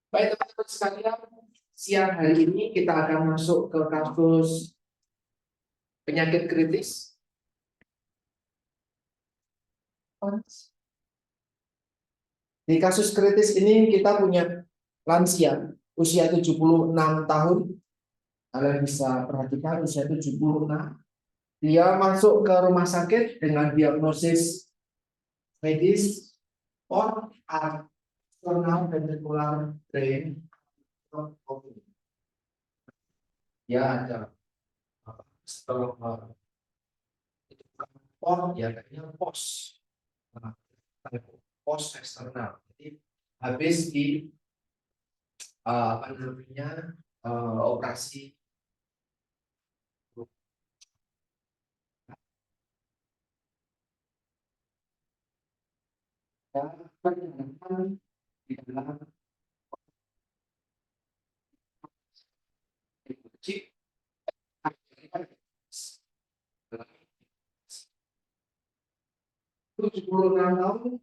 Baik teman-teman sekalian, siang hari ini kita akan masuk ke kasus penyakit kritis. Di kasus kritis ini kita punya lansia usia 76 tahun. Kalian bisa perhatikan usia 76. Dia masuk ke rumah sakit dengan diagnosis medis or external ventricular drain. Ya ada setelah ya kayaknya pos eksternal. Jadi habis di apa namanya operasi di dalam chip 76 tahun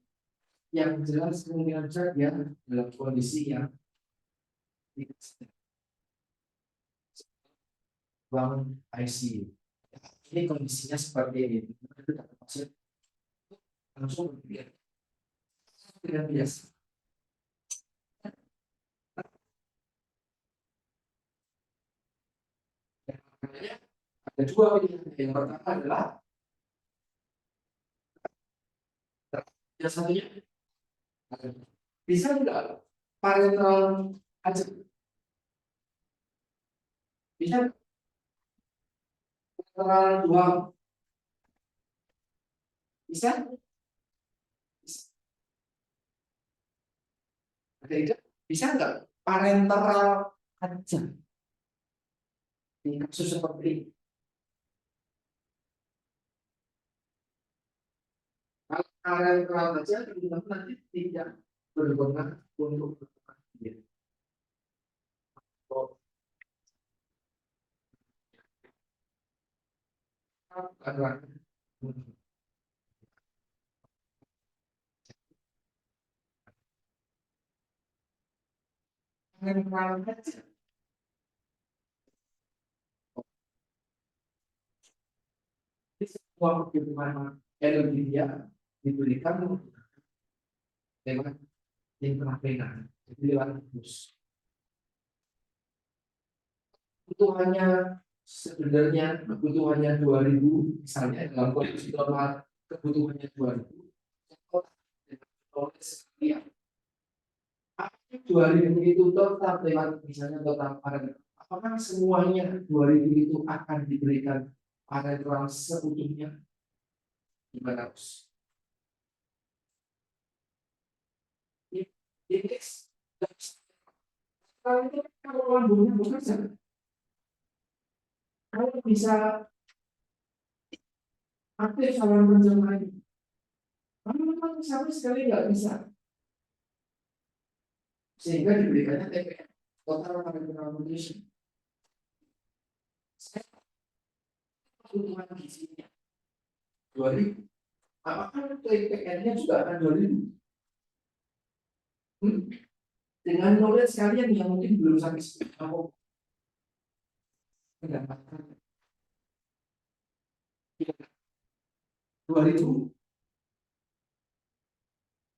yang jelas kemungkinan saja dalam kondisi yang ruang ICU. Ini kondisinya seperti ini. Pasien langsung berpikir tidak biasa. Ada dua pilihan. Yang pertama adalah yang satunya bisa enggak parental aja bisa parental dua bisa ada ide bisa enggak parental aja di kasus seperti ini. Kalau parental aja teman-teman nanti tidak berwenang untuk melakukan dia. Karena parental aja semua perhitungan energi dia diberikan lewat intravena, jadi lewat infus. Kebutuhannya sebenarnya kebutuhannya 2000 misalnya dalam kondisi normal kebutuhannya 2000 oleh sekian 2000 itu total lewat misalnya total parental. Apakah semuanya 2000 itu akan diberikan parental seutuhnya? Gimana Bos? Indeks kalau itu kalau lambungnya bekerja, kalau bisa aktif saluran pencernaan, kalau memang sama sekali nggak bisa, sehingga diberikannya TPN total parental nutrition. Kebutuhan gizinya 2000. Apakah TPN-nya juga akan 2000? Dengan knowledge kalian yang mungkin belum sampai seperti mendapatkan 2000.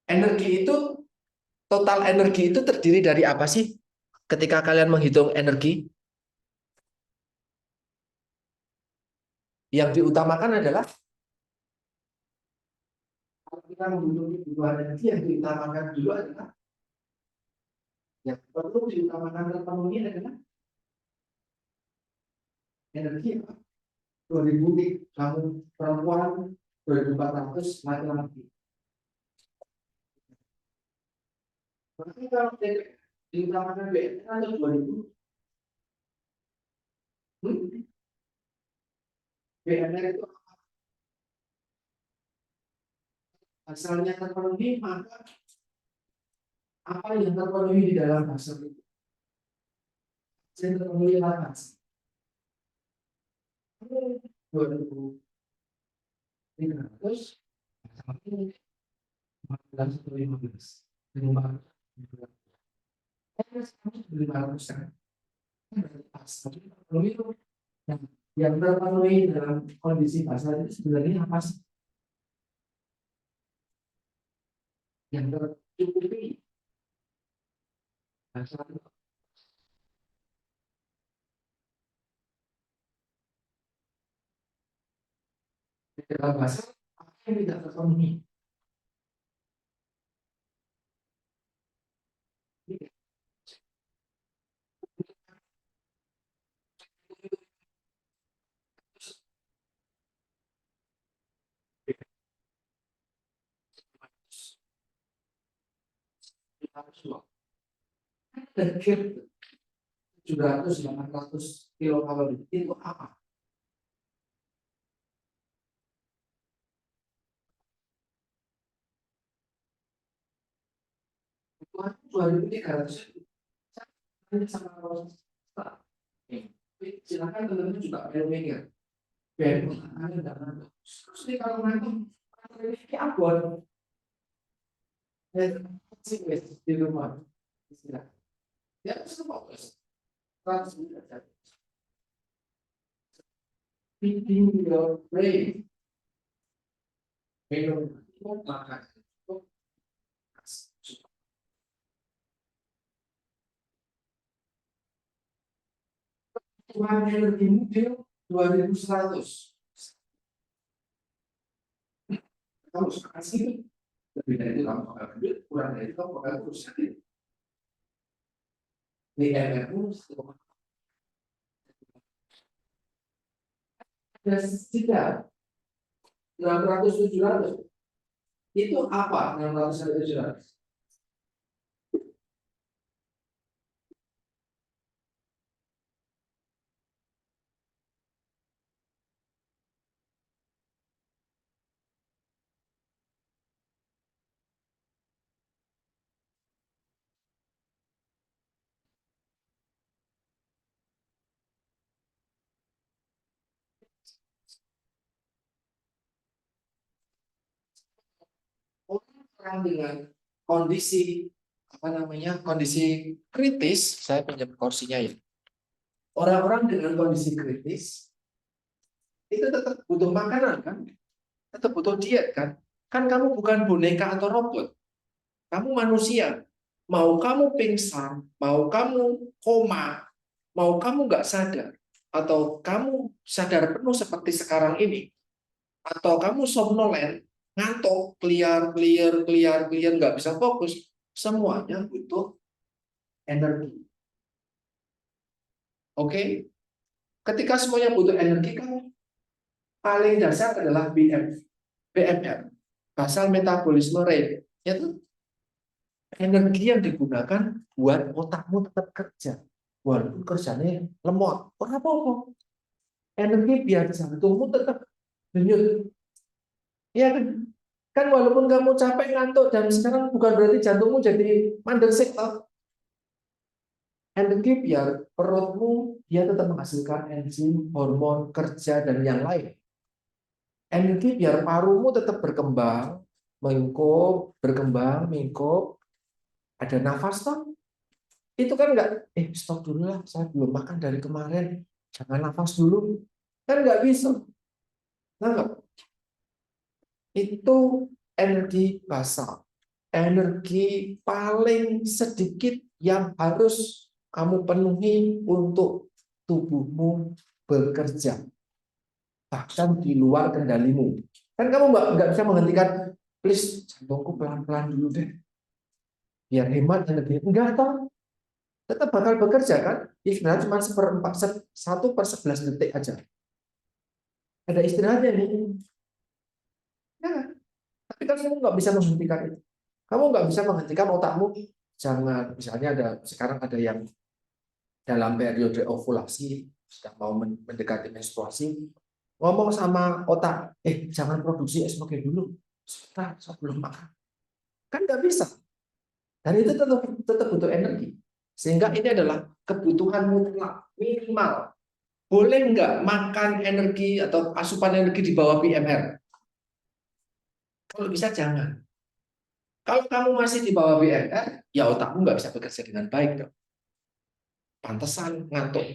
Energi itu, total energi itu terdiri dari apa sih? Ketika kalian menghitung energi, yang diutamakan adalah kalau kita menghitung kebutuhan energi yang diutamakan dulu adalah yang perlu diutamakan terpenuhi adalah energi apa? 2000 kamu perempuan, 2400 laki-laki. Tapi kalau diutamakan BNN atau 2000, BNN itu asalnya terpenuhi, maka apa yang terpenuhi di dalam dasar itu? Yang terpenuhi atas 2300 sama ini 14 atau 15. Beli 500 kan? Berarti pas. Tapi kalau itu yang terpenuhi dalam kondisi basal itu sebenarnya apa sih? Yang tercukupi basal itu dalam basal apa yang tidak terpenuhi? Dan kir 700-800 kilokalori itu apa? Itu 2.300 sama kalau silakan teman-teman juga mikir BM ada dana terus nih kalau nanti ini abon sih di rumah istilah ya terus fokus 100 miliar feeding your brain minum makan Tuhan energi mobil 2.100 kamu suka sih lebih dari itu kamu bakal duit kurang dari itu kamu bakal kurus di MRU ada tidak 600-700 itu apa 600-700 orang dengan kondisi apa namanya kondisi kritis saya pinjam kursinya ya orang-orang dengan kondisi kritis itu tetap butuh makanan kan tetap butuh diet kan kan kamu bukan boneka atau robot kamu manusia mau kamu pingsan mau kamu koma mau kamu nggak sadar atau kamu sadar penuh seperti sekarang ini atau kamu somnolen ngantuk clear nggak bisa fokus semuanya butuh energi oke ketika semuanya butuh energi kan paling dasar adalah BMR basal metabolisme rate yaitu energi yang digunakan buat otakmu tetap kerja walaupun kerjanya lemot apa-apa energi biar jantungmu tetap denyut ya kan kan walaupun kamu capek ngantuk dan sekarang bukan berarti jantungmu jadi mandek toh energi biar perutmu dia tetap menghasilkan enzim hormon kerja dan yang lain energi biar parumu tetap berkembang mengkop ada nafas toh itu kan enggak stop dulu lah saya belum makan dari kemarin jangan nafas dulu kan nggak bisa nah, itu energi basal energi paling sedikit yang harus kamu penuhi untuk tubuhmu bekerja bahkan di luar kendalimu kan kamu nggak bisa menghentikan please jantungku pelan-pelan dulu deh biar hemat energi enggak tahu tetap bakal bekerja kan istirahat cuma 1/11 detik aja ada istirahatnya nih ya, tapi kan kamu nggak bisa menghentikan itu kamu nggak bisa menghentikan otakmu jangan misalnya sekarang ada yang dalam periode ovulasi sedang mau mendekati menstruasi ngomong sama otak jangan produksi estrogen dulu sebentar sebelum makan kan nggak bisa dan itu tetap butuh energi sehingga ini adalah kebutuhan mutlak minimal boleh nggak makan energi atau asupan energi di bawah BMR kalau bisa jangan Kalau kamu masih di bawah BMR, ya otakmu nggak bisa bekerja dengan baik dong. Pantesan ngantuk.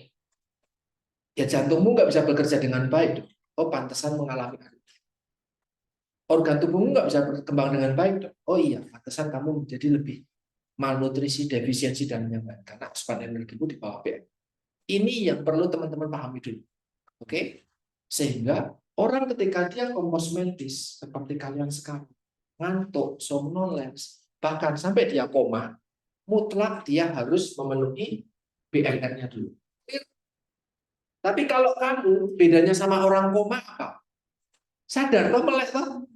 Ya jantungmu nggak bisa bekerja dengan baik dong. Oh, pantesan mengalami organ tubuhmu nggak bisa berkembang dengan baik dong. Oh iya, pantesan kamu menjadi lebih malnutrisi, defisiensi, dan lain-lain. Karena asupan energimu di bawah BMR. Ini yang perlu teman-teman pahami dulu. Oke? Sehingga orang ketika dia kompos medis, seperti kalian sekarang, ngantuk, somnolens, bahkan sampai dia koma, mutlak dia harus memenuhi BMR-nya dulu. Tapi kalau kamu, bedanya sama orang koma apa? Sadar toh, melek toh?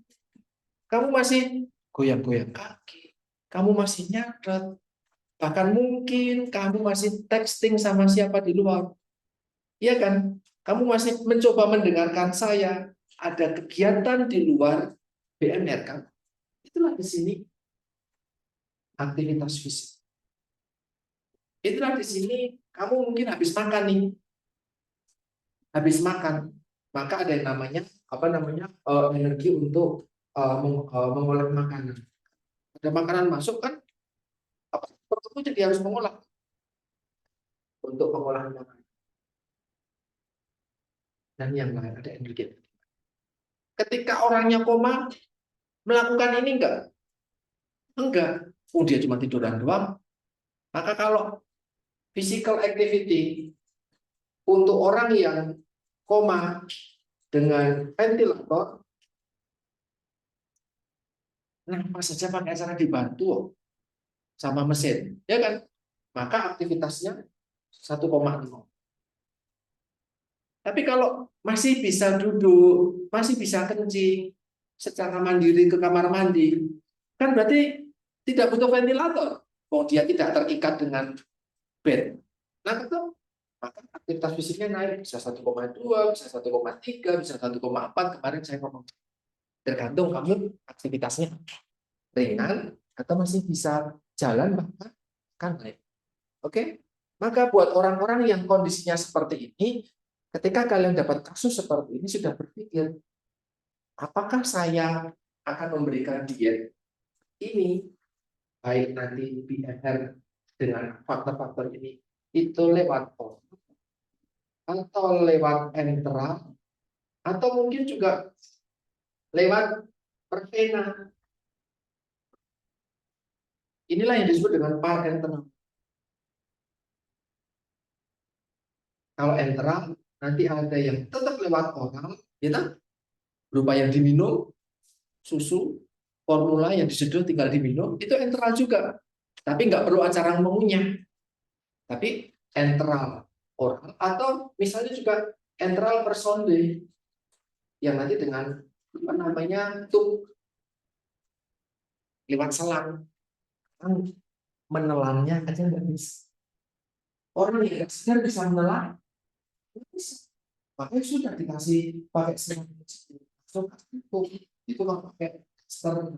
Kamu masih goyang-goyang kaki, kamu masih nyadet, bahkan mungkin kamu masih texting sama siapa di luar. Iya kan? Kamu masih mencoba mendengarkan saya, ada kegiatan di luar BMR kan? Itulah di sini aktivitas fisik. Itulah di sini kamu mungkin habis makan nih, habis makan, maka ada yang namanya energi untuk mengolah makanan. Ada makanan masuk kan, perutmu jadi harus mengolah untuk pengolahan makanan dan yang lain, ada energi. Ketika orangnya koma, melakukan ini enggak? Enggak. Oh, dia cuma tiduran doang. Maka kalau physical activity untuk orang yang koma dengan ventilator, nafas saja pakai cara dibantu sama mesin, ya kan? Maka aktivitasnya 1,0. Tapi kalau masih bisa duduk, masih bisa kencing secara mandiri ke kamar mandi, kan berarti tidak butuh ventilator. Oh, dia tidak terikat dengan bed. Nah, itu maka aktivitas fisiknya naik bisa 1,2, bisa 1,3, bisa 1,4. Kemarin saya ngomong. Tergantung kamu aktivitasnya ringan atau masih bisa jalan bahkan kan naik. Oke? Maka buat orang-orang yang kondisinya seperti ini, ketika kalian dapat kasus seperti ini sudah berpikir, apakah saya akan memberikan diet ini baik nanti BMR dengan faktor-faktor ini itu lewat oral atau lewat enteral atau mungkin juga lewat pervena. Inilah yang disebut dengan parenteral. Kalau enteral nanti ada yang tetap lewat oral, gitu, berupa yang diminum, susu, formula yang diseduh tinggal diminum, itu enteral juga. Tapi nggak perlu acara mengunyah. Tapi enteral oral atau misalnya juga enteral per sonde yang nanti dengan apa namanya tube lewat selang. Menelannya aja nggak bisa. Orang yang nggak sadar bisa menelan, nggak bisa. Makanya sudah dikasih pakai selang itu kalau pakai daster.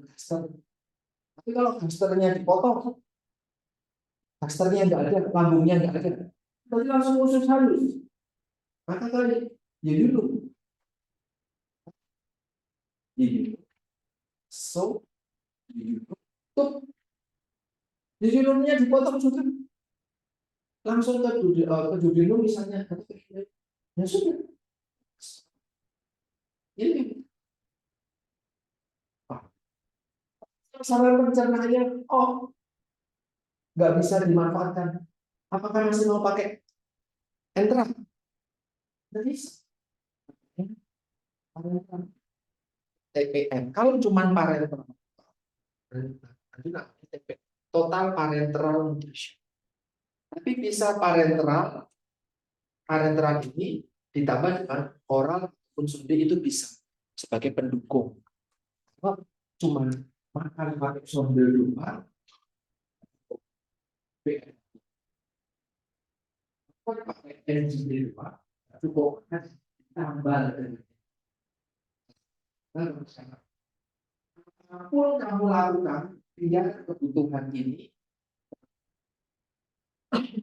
Tapi kalau dasternya dipotong, dasternya nggak ada, lambungnya nggak ada, berarti langsung usus halus. Maka kali ya dulu, ya dulu, so, ya dulu, tuh, judulnya dipotong juga, langsung ke judul misalnya, ya sudah, ini saluran pencernaan, oh nggak bisa dimanfaatkan. Apakah masih mau pakai enteral? Nggak bisa. TPN. Kalau cuma parenteral, total parenteral nutrition. Tapi bisa parenteral ini ditambah dengan oral ataupun suntik itu bisa sebagai pendukung. Kalau cuma makan pakai sonde doang, pakai NGD doang, cukup tambah dengan apapun kamu lakukan biar kebutuhan ini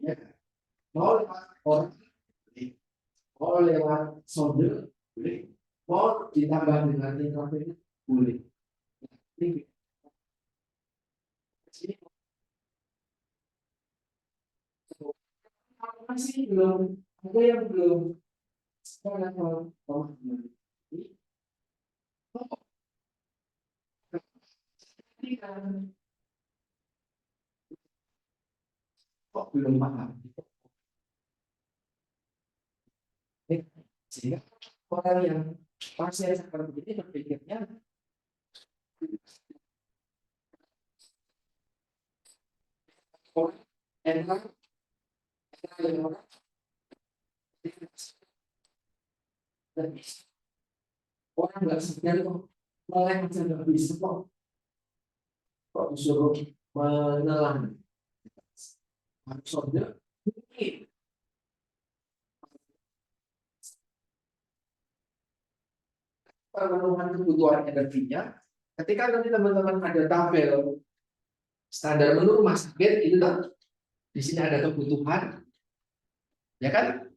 ya, mau lewat orang mau lewat sonde boleh, mau ditambah dengan intravenous boleh. Masih belum ada yang belum sekarang kalau kok belum paham sehingga orang yang pasien seperti ini berpikirnya orang enak yang orang orang nggak sadar kok melek aja nggak bisa kok disuruh menelan maksudnya mungkin pemenuhan kebutuhan energinya ketika nanti teman-teman ada tabel standar menu rumah sakit itu di sini ada kebutuhan ya kan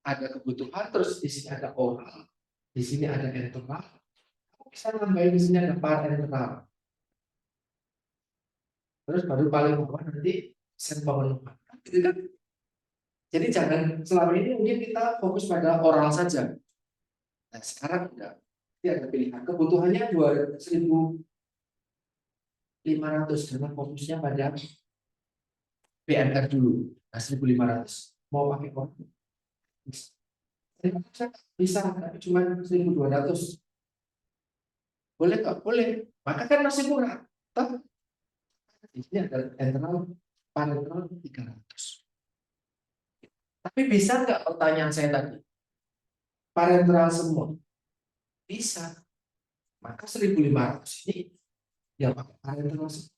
ada kebutuhan terus di sini ada oral di sini ada enteral bisa nambahin di sini ada parenteral terus baru paling bawah nanti sen pemenuhan gitu kan. Jadi jangan selama ini mungkin kita fokus pada oral saja. Nah sekarang enggak. Jadi ada pilihan kebutuhannya 2.500 karena fokusnya pada PNR dulu. Nah 1.500 mau pakai oral bisa tapi cuma 1.200 boleh kok boleh maka kan masih murah. Toh ini ada internal parenteral 300. Tapi bisa nggak pertanyaan saya tadi? Parenteral semua? Bisa. Maka 1.500 ini ya pakai parenteral semua.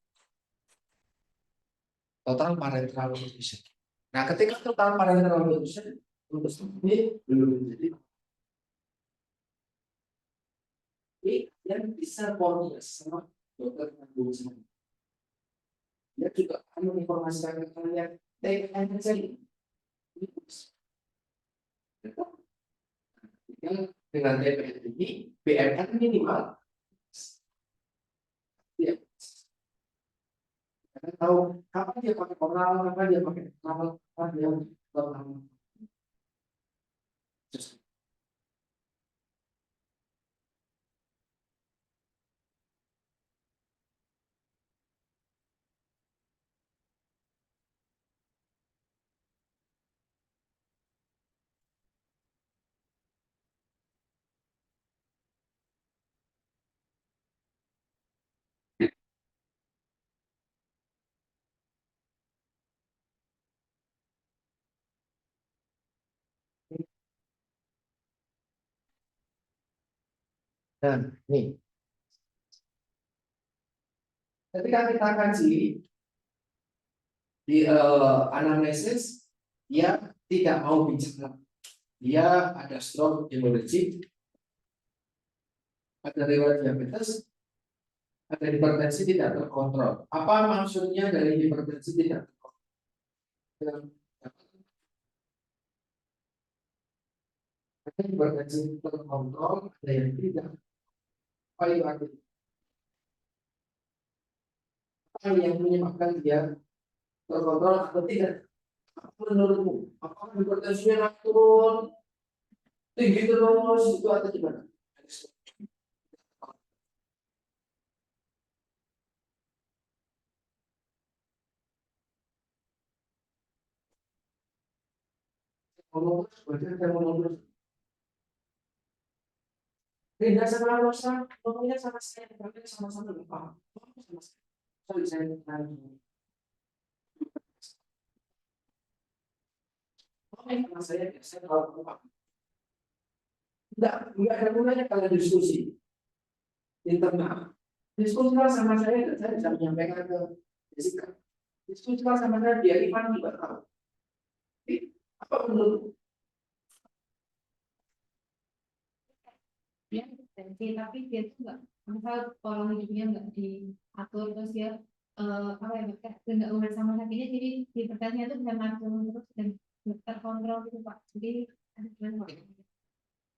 Total parenteral nutrition. Nah, ketika total parenteral nutrition untuk ini belum jadi ini yang bisa koordinasi sama dokter kandungan saya. Dia juga akan menginformasikan ke kalian TNC dengan TPN ini BMR minimal ya kita tahu kapan dia pakai oral kapan dia pakai oral kapan dia total. Nah, nih ketika kita kaji di anamnesis dia tidak mau bicara dia ada stroke hemorrhagic ada riwayat diabetes ada hipertensi tidak terkontrol apa maksudnya dari hipertensi tidak terkontrol ada hipertensi terkontrol ada yang tidak apa yang menyebabkan dia terkontrol atau tidak menurutmu apakah hipertensinya naik turun tinggi terus itu atau gimana? Ngomong terus, berarti saya ngomong terus. Beda sama Rosa, ngomongnya sama saya, tapi sama-sama lupa. Sama saya. Sorry, saya ngomongnya sama saya terlalu lupa. Enggak ada gunanya kalau diskusi internal. Diskusilah sama saya, dan saya bisa menyampaikan ke Jessica. Diskusilah sama saya, biar Ivan juga tahu. Jadi, apa menurut dia tensi tapi dia tuh nggak misal pola hidupnya nggak diatur terus dia apa ya kayak nggak aware sama sakitnya jadi hipertensinya tuh bisa naik terus dan nggak terkontrol gitu pak jadi ada gimana pak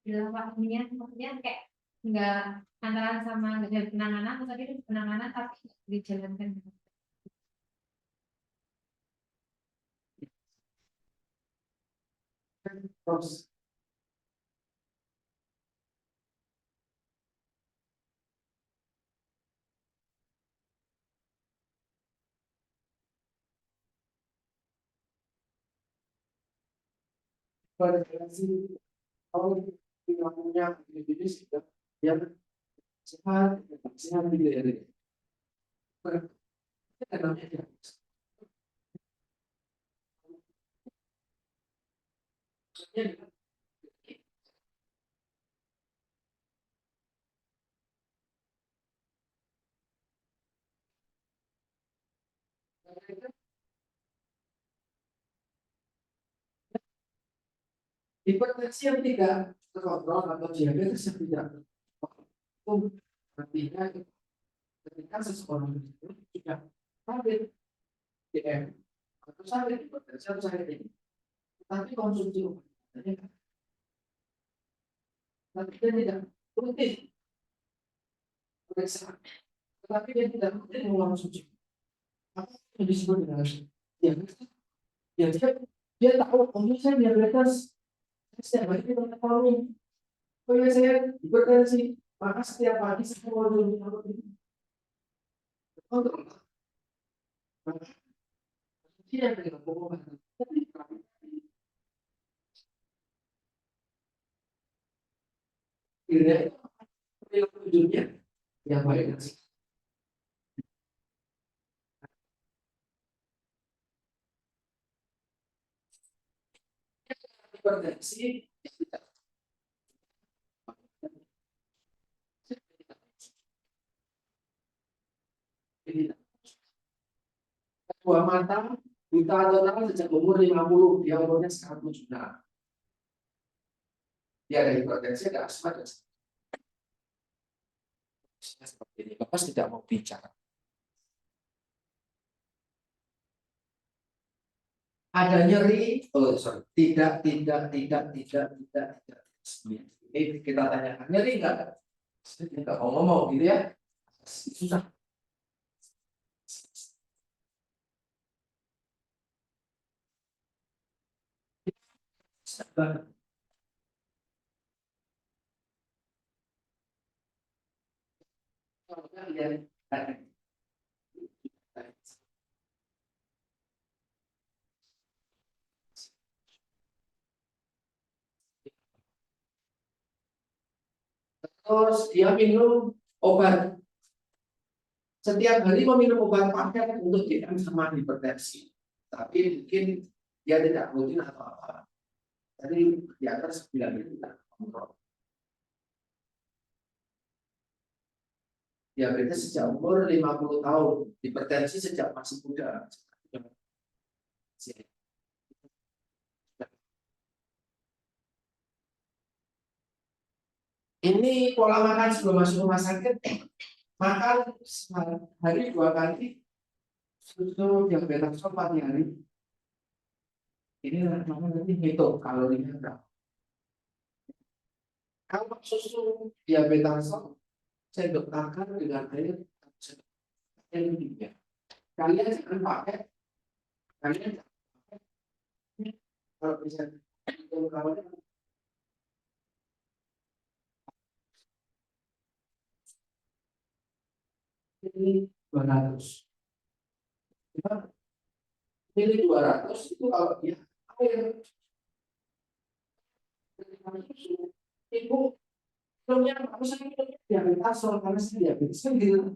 bilang pak ininya maksudnya kayak nggak antara sama nggak ada penanganan tapi itu penanganan tapi nggak dijalankan gitu. Terus variasi kalau perilakunya individu sudah yang sehat, sehat gitu ya. Namanya hipertensi yang tidak terkontrol atau diabetes yang tidak terkontrol, artinya ketika seseorang itu sudah sakit DM atau sakit hipertensi atau sakit ini, tapi konsumsi obatnya tapi dia tidak rutin periksa, tetapi dia tidak rutin mengonsumsi. Apa yang disebut dengan diabetes? Ya dia tahu kondisi saya diabetes, setiap hari kita tahu. Oh ya saya hipertensi, maka setiap pagi saya konsumsi untuk tidak dengan pengobatan. Tapi tidak perilaku hidupnya yang baik dan sehat. Hipertensi buah matang buta total sejak umur 50, dia umurnya sekarang 76. Dia ada hipertensi, ada asma dan seperti ini. Lepas tidak mau bicara. Ada nyeri, oh sorry, tidak. Ini kita tanyakan nyeri enggak? Tidak mau ngomong gitu ya, susah. Terus dia minum obat. Setiap hari meminum obat paket untuk DM sama hipertensi. Tapi mungkin dia tidak rutin atau apa. Tadi di atas 9 kita kontrol. Diabetes sejak umur 50 tahun, hipertensi sejak masih muda. Ini pola makan sebelum masuk rumah sakit, makan hari 2 kali, susu diabetes 4 hari. Ini namanya nanti hitung kalorinya berapa. Kalau susu diabetes sendok makan dengan air yang lebihnya. Kalian jangan pakai, kalian kalau bisa kalau ini 200. Ini 200 itu kalau dia air susu ibu filmnya aku saya diabetes soal karena saya diabetes kan gitu.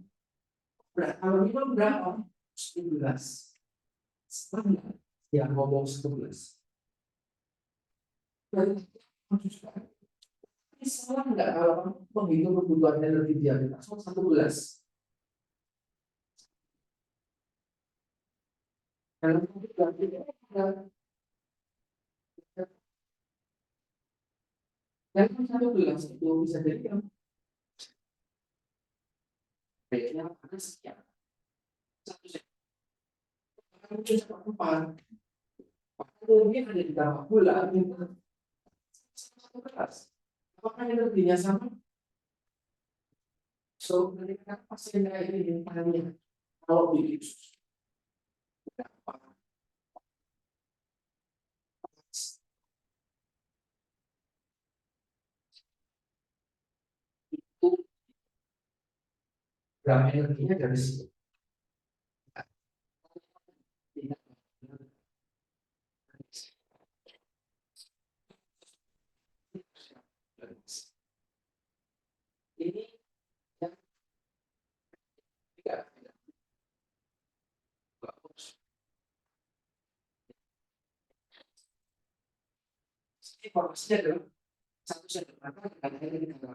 Kalau minum berapa? 11. Sebenarnya yang ngomong 11. Ini salah nggak kalau menghitung kebutuhan energi diabetes 11? Kalau dan 11 itu bisa jadi yang baiknya ada sekian. Satu empat. Mungkin ada di dalam bulan satu kelas. Apakah energinya sama? So, ketika pasien ini tanya kalau begitu berapa gram energinya dari situ. Ini yang tidak bagus. Informasinya adalah satu sederhana dengan harga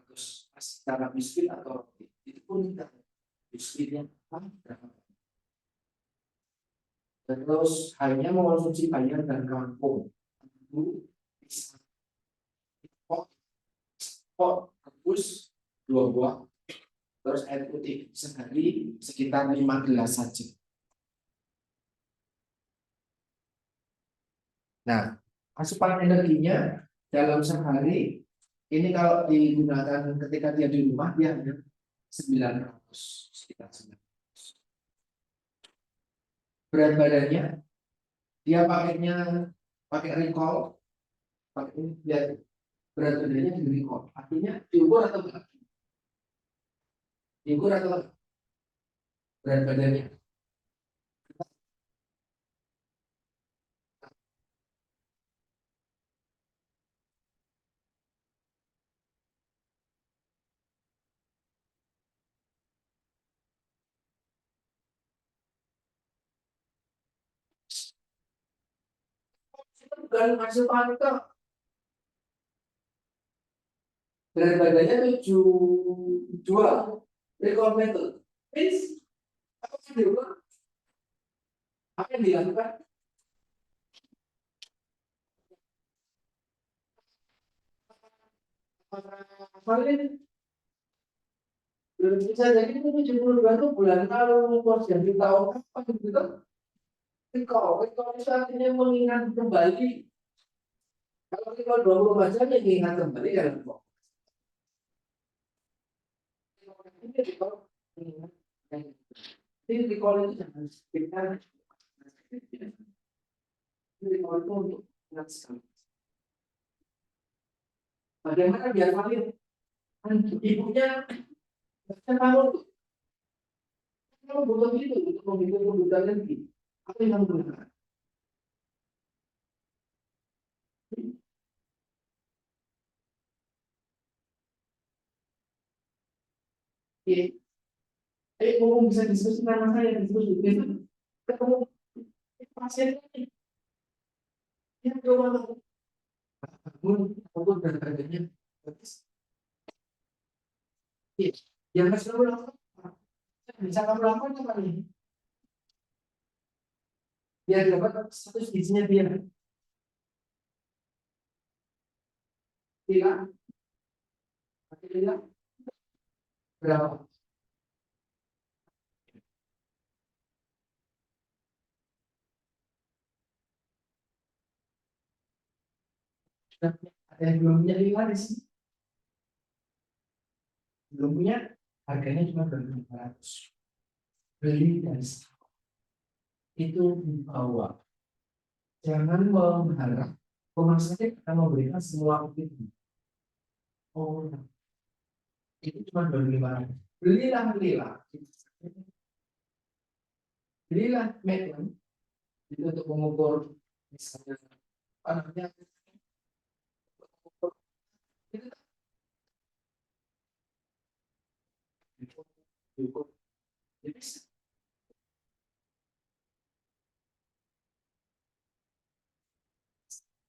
300 secara biskuit atau roti. Itu pun tidak biskuitnya berapa. Terus hanya mengonsumsi bayam dan kangkung. Itu bisa pot rebus 2 buah. Terus air putih sehari sekitar 5 gelas saja. Nah, asupan energinya dalam sehari ini kalau digunakan ketika dia di rumah dia hanya 900 sekitar 900. Berat badannya dia pakai recall, pakai dia berat badannya di recall. Artinya diukur atau enggak? Diukur atau enggak? Berat badannya. Itu bukan asupan itu berat badannya 72 recall method. Means apa yang diukur? Apa yang dilakukan? Paling bisa jadi itu 72 itu bulan lalu, jadi tahun apa gitu. Recall itu artinya mengingat kembali. Kalau recall 24 jam ya mengingat kembali kan. Ini recall mengingat. Ini recall itu jangan kita ini recall itu untuk ingat sekali. Bagaimana biar valid? Ibunya tahu kalau butuh itu untuk menghitung kebutuhan lebih. Apa yang kamu gunakan? Oke, mau bisa diskusi sama saya diskusi itu ketemu pasien ini yang coba bangun dan harganya bagus. Yang harus kamu lakukan bisa kamu lakukan apa nih? Biar dapat status gizinya dia bilang berapa? Nah, ada yang belum punya lima di sini. Belum punya harganya cuma 2.500. Beli dan itu dibawa. Jangan mengharap rumah sakit akan memberikan semua itu. Oh, itu cuma 2.500. Belilah medium itu untuk mengukur misalnya apa namanya mengukur itu diukur jadi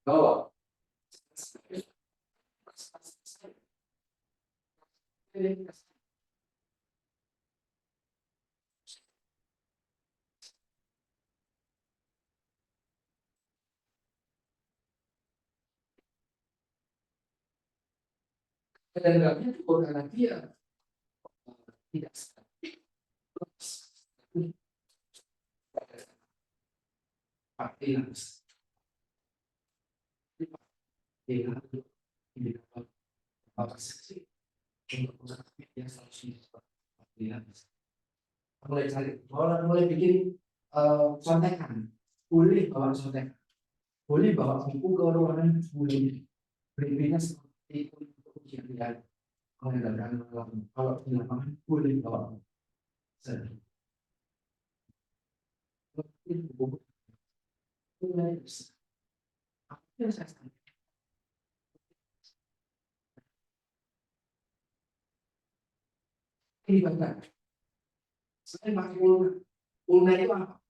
bahwa kadang-kadang itu karena dia tidak stabil indikator persepsi untuk yang solusi mulai cari mulai bikin contekan boleh bawa contekan boleh bawa buku ke ruangan boleh berbeda seperti itu untuk ujian yang mengandalkan kalau di lapangan boleh bawa Ini bangga. Saya pakai ulna. Ulna itu apa?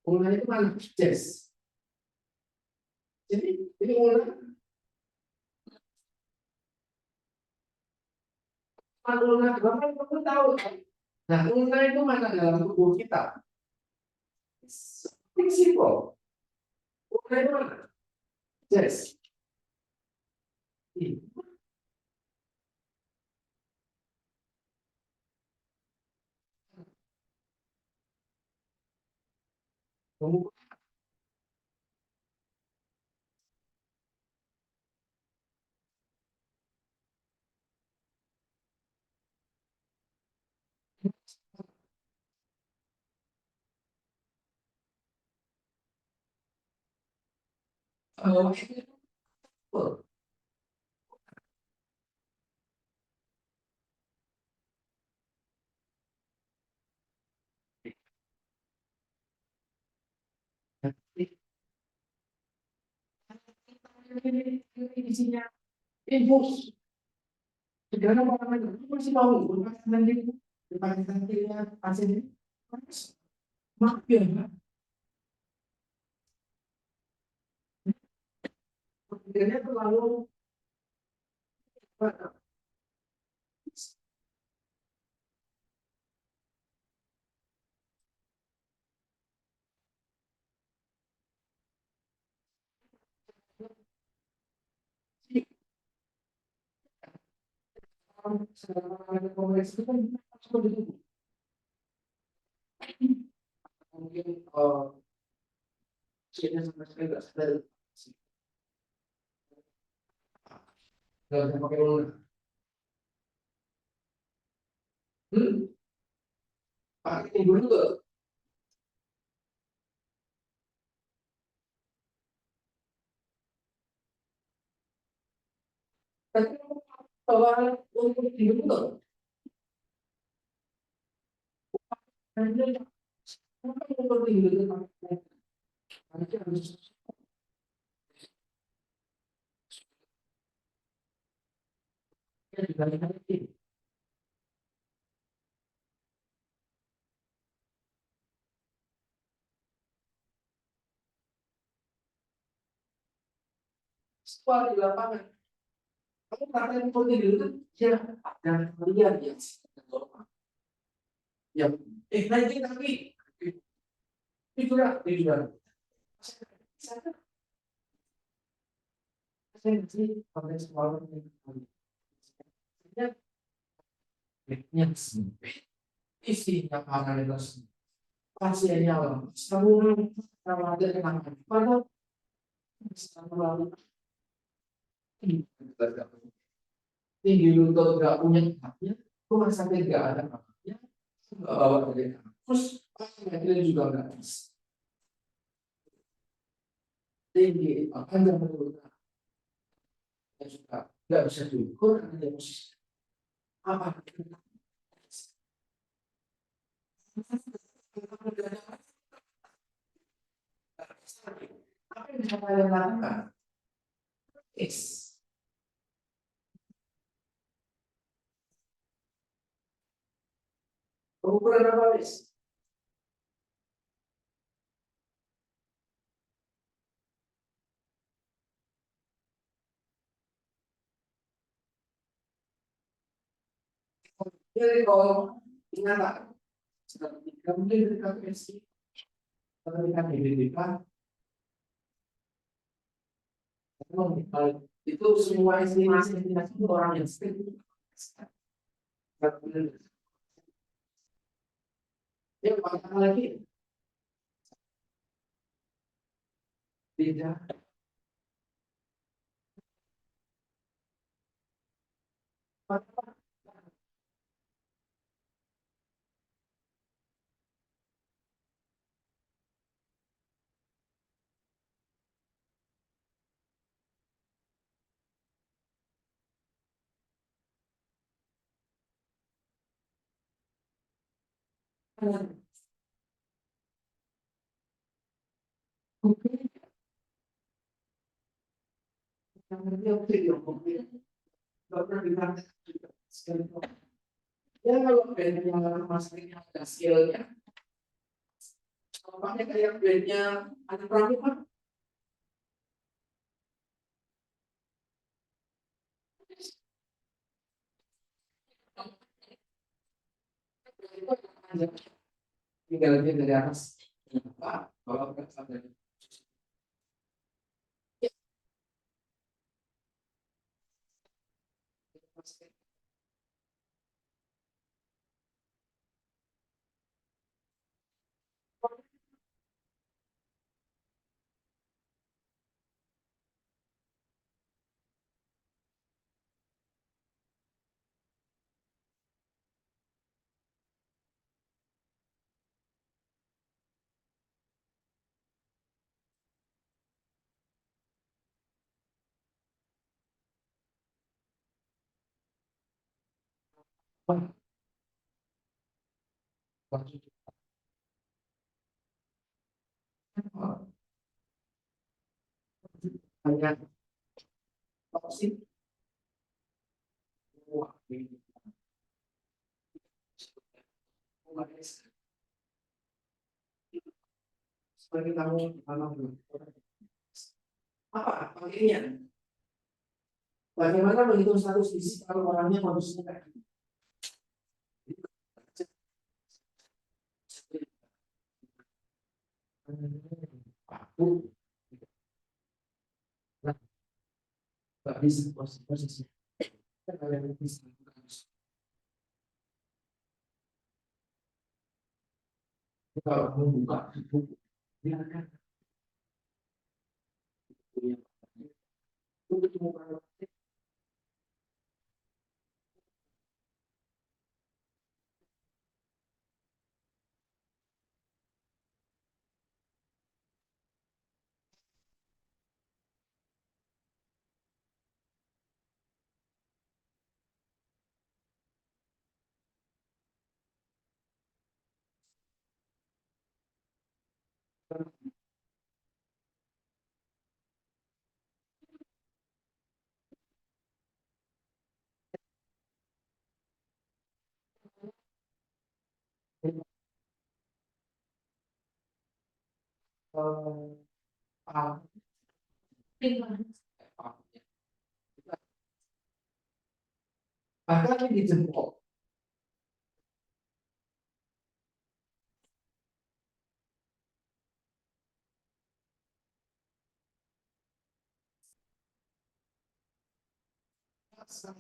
Ulna itu mana? Jazz. Jadi ini ulna. Ulna, Bapak perlu tahu kan? Nah, ulna itu mana dalam tubuh kita? Prinsipal. Ulna itu mana? Jazz. Oh, isinya infus. Segala orang itu masih mau berpakai nanti berpakai nanti pasien ini. Maaf ya, pikirnya terlalu kompleks itu kan seperti itu. Mungkin saya sama sekali nggak sadar. Nggak bisa pakai ulna. Pakai tidur juga. Tapi kalau untuk tidur juga. Hanya untuk tidur itu nanti harus dibalik lagi. Sekolah di lapangan. Kamu praktek untuk tidur itu ya ada kalian yang normal. Ya, nanti tapi tiduran. Saya sih pakai sekolah ini. Yang sempit, isinya paralel pasiennya orang saluran khawatir kenapa pada bisa melalui tinggi lutut nggak punya haknya rumah sakit nggak ada haknya nggak bawa dari kampus pasien juga nggak bisa tinggi panjang menurut juga nggak bisa diukur ada posisi apa apa yang bisa kalian lakukan is pengukuran apa is jadi kalau ingat ketika mungkin ketika versi ketika DBK itu semua estimasi itu orang yang strict ya apa lagi tidak Oke, yang ngerti oke dong, oke. Nggak pernah bilang sekali. Ya kalau bandnya maskernya ada skillnya, pakai kayak bandnya ada pramuka. Tinggal dia dari atas. Pak, bawa ke sampai. Banyak opsi. Wah, ini. Sebagai tamu apa pakainya? Bagaimana menghitung status fisik kalau orangnya kondisinya kayak gitu? Aku nggak bisa posisi. Kan kalian bisa. Kalau kamu buka buku, biarkan. Itu ketemu orang. Bahkan di jempol. Langsung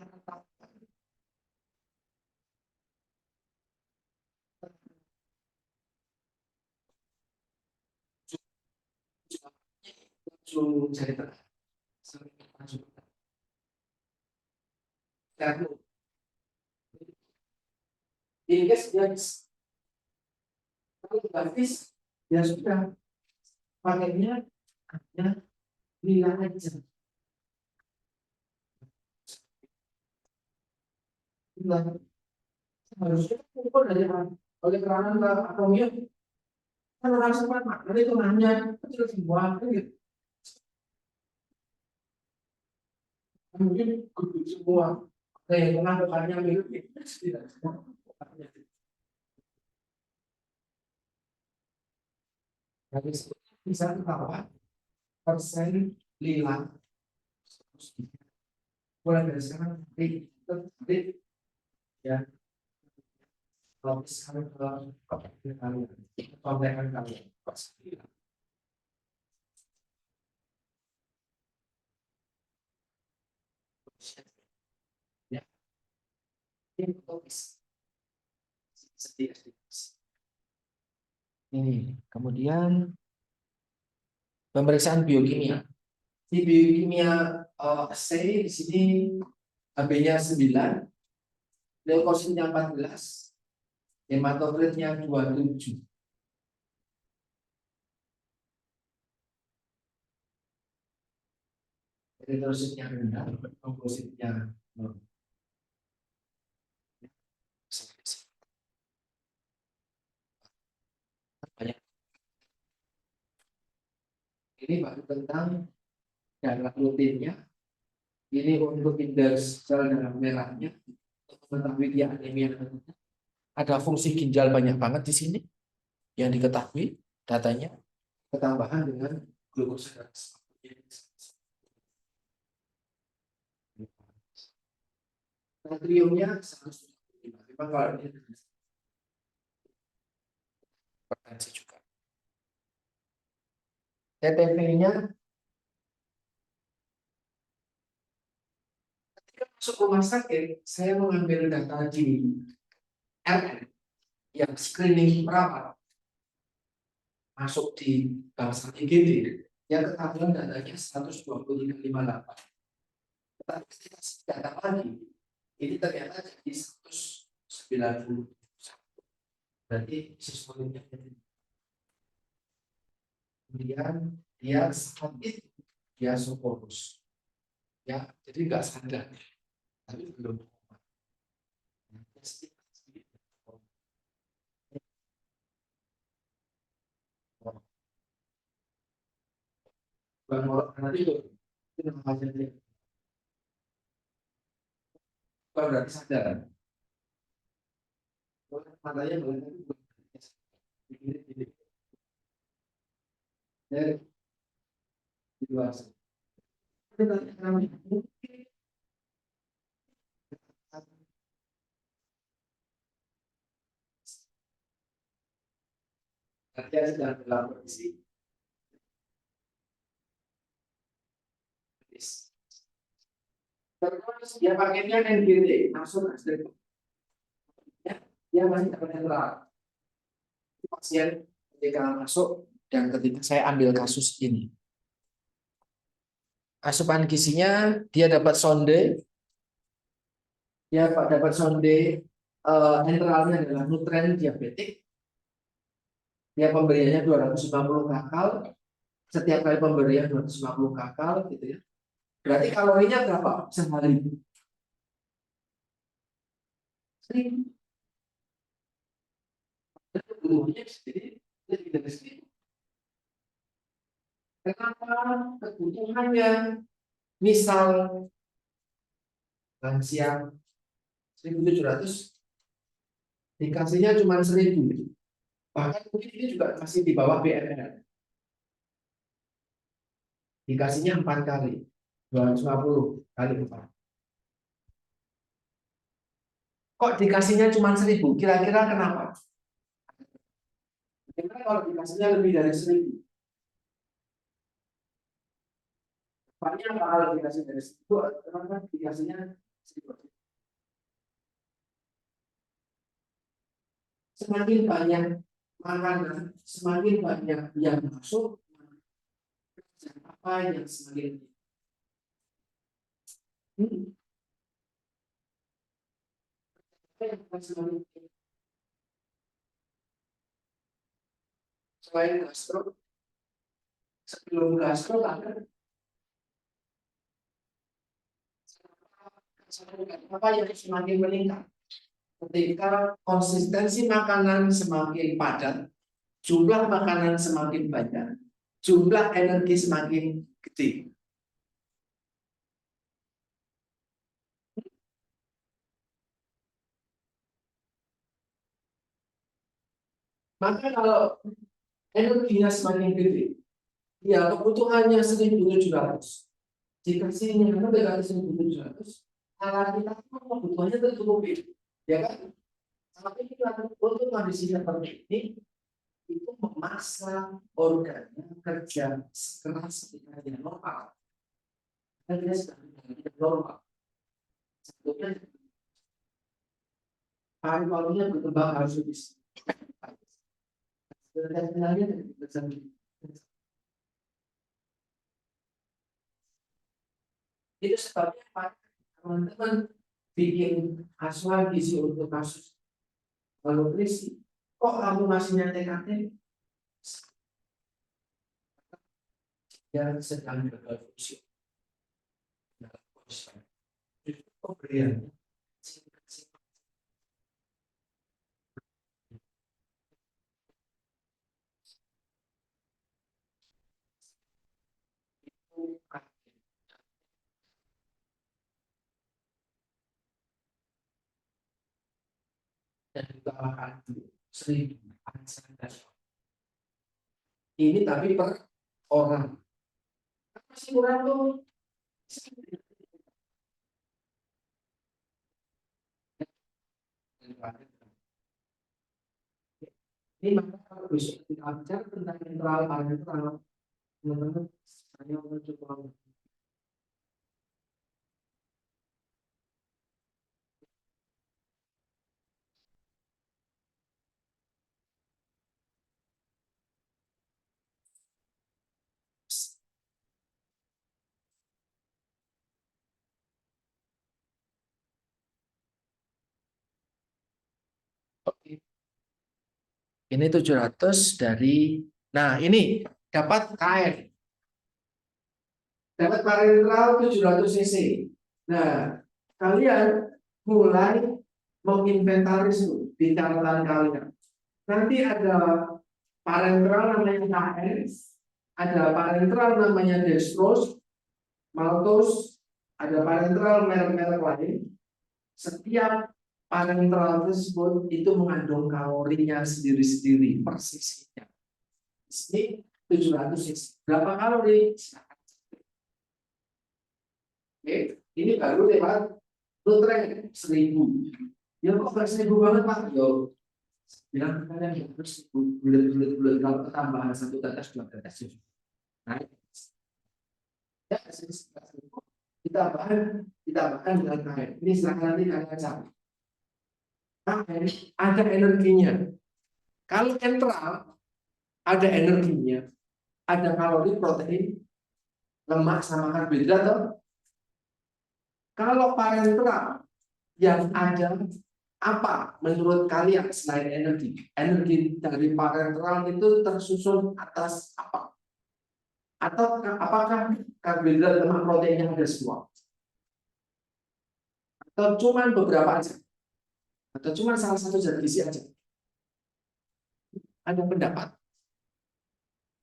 cari tengah. Langsung. Lalu, Inggris dia kalau gratis ya sudah pakainya hanya lila aja. Lila. Harusnya ukur dari oleh kerana ke atomnya kan orang sempat makan itu nanya kecil semua kan gitu. Mungkin gede semua. Tengah bukannya milik tidak semua. Jadi bisa ketawa persen lila mulai dari sekarang nanti ya kalau misalnya ke kalian kontekan kalian pasti ya ini tulis sedikit ini kemudian pemeriksaan biokimia di biokimia C di sini HB-nya 9 leukositnya 14 hematokritnya 27 eritrositnya rendah leukositnya Ini baru tentang darah rutinnya. Ini untuk indeks sel darah merahnya. Untuk mengetahui dia anemia. Ada fungsi ginjal banyak banget di sini yang diketahui datanya. Ketambahan dengan glukosa. Natriumnya 175. Memang kalau ini hipertensi juga. TTP-nya ketika masuk rumah sakit, saya mengambil data di RN yang screening perawat masuk di bangsa IGD yang ketahuan datanya 123,58. Tetapi ketika data lagi, ini ternyata jadi 190. Berarti sistemnya kemudian dia sakit, dia soporus, ya, jadi nggak sadar, tapi belum. Bukan orang nanti itu namanya dia. Bukan berarti sadar. Matanya boleh tapi bukan. Dari di luar sana. Dia sedang dalam kondisi kritis. Terus dia pakainya NGD langsung asli. Dia masih dapat netral. Pasien ketika masuk dan ketika saya ambil kasus ini, asupan gizinya dia dapat sonde, dia dapat sonde, enteralnya adalah nutren diabetik. Dia pemberiannya 250 kakal, setiap kali pemberian 250 kakal gitu ya. Berarti kalorinya berapa sehari? 1.000. Kebutuhannya sedikit, lebih dari sedikit. Kenapa kebutuhannya misal lansia 1.700 dikasihnya cuma 1.000, bahkan mungkin ini juga masih di bawah BMR, dikasihnya 4 kali 250 kali 4. Kok dikasihnya cuma 1.000? Kira-kira kenapa? Karena kalau dikasihnya lebih dari 1.000, banyak kalau dikasih dari 1.000, kenapa dikasihnya 1.000? Semakin banyak makanan, semakin banyak yang masuk, apa yang semakin selain gastro, sebelum gastro ada apa yang semakin meningkat ketika konsistensi makanan semakin padat, jumlah makanan semakin banyak, jumlah energi semakin gede. Maka kalau energinya semakin gede, ya kebutuhannya 1.700. Jika sini dengan 1.700, alat kita kebutuhannya tercukupi, ya kan? Tapi kita untuk kondisi seperti ini, itu memaksa organnya kerja keras ketika dia normal. Dan dia sedang tidak normal. Sebetulnya paru-parunya berkembang harus lebih. Sebenarnya itu sebabnya Pak, teman-teman bikin asuhan gizi untuk kasus nutrisi. Kok kamu masih TKT? Yang sedang gagal fungsi. Itu pemberian. kali 1000. Ini tapi per orang. Masih kurang tuh. Ini maka kalau besok kita bicara tentang netral, teman-teman, saya mau coba. Oke. Ini 700 dari, nah ini dapat KN, dapat parentral 700 cc. Nah, kalian mulai menginventaris di catatan kalian. Nanti ada parentral namanya KN, ada parentral namanya dextrose, maltose, ada parentral merek-merek lain. Setiap parentral tersebut itu mengandung kalorinya sendiri-sendiri persisnya. Ini 700 cc. Berapa kalori? Oke, ini baru lewat nutrien 1000. Ya kok nggak 1000 banget Pak? Yo, bilang kalian harus bulat-bulat kalau ketambahan 1 tetes 2 tetes. Nah, ya ditambahkan dengan air. Ini silahkan nanti kalian cari. Ada energinya. Kalau netral ada energinya, ada kalori, protein, lemak sama karbohidrat. Kalau parentral yang ada apa menurut kalian selain energi? Energi dari parentral itu tersusun atas apa? Atau apakah karbohidrat, lemak, protein yang ada semua? Atau cuma beberapa aja? Atau cuma salah satu zat gizi aja? Ada pendapat?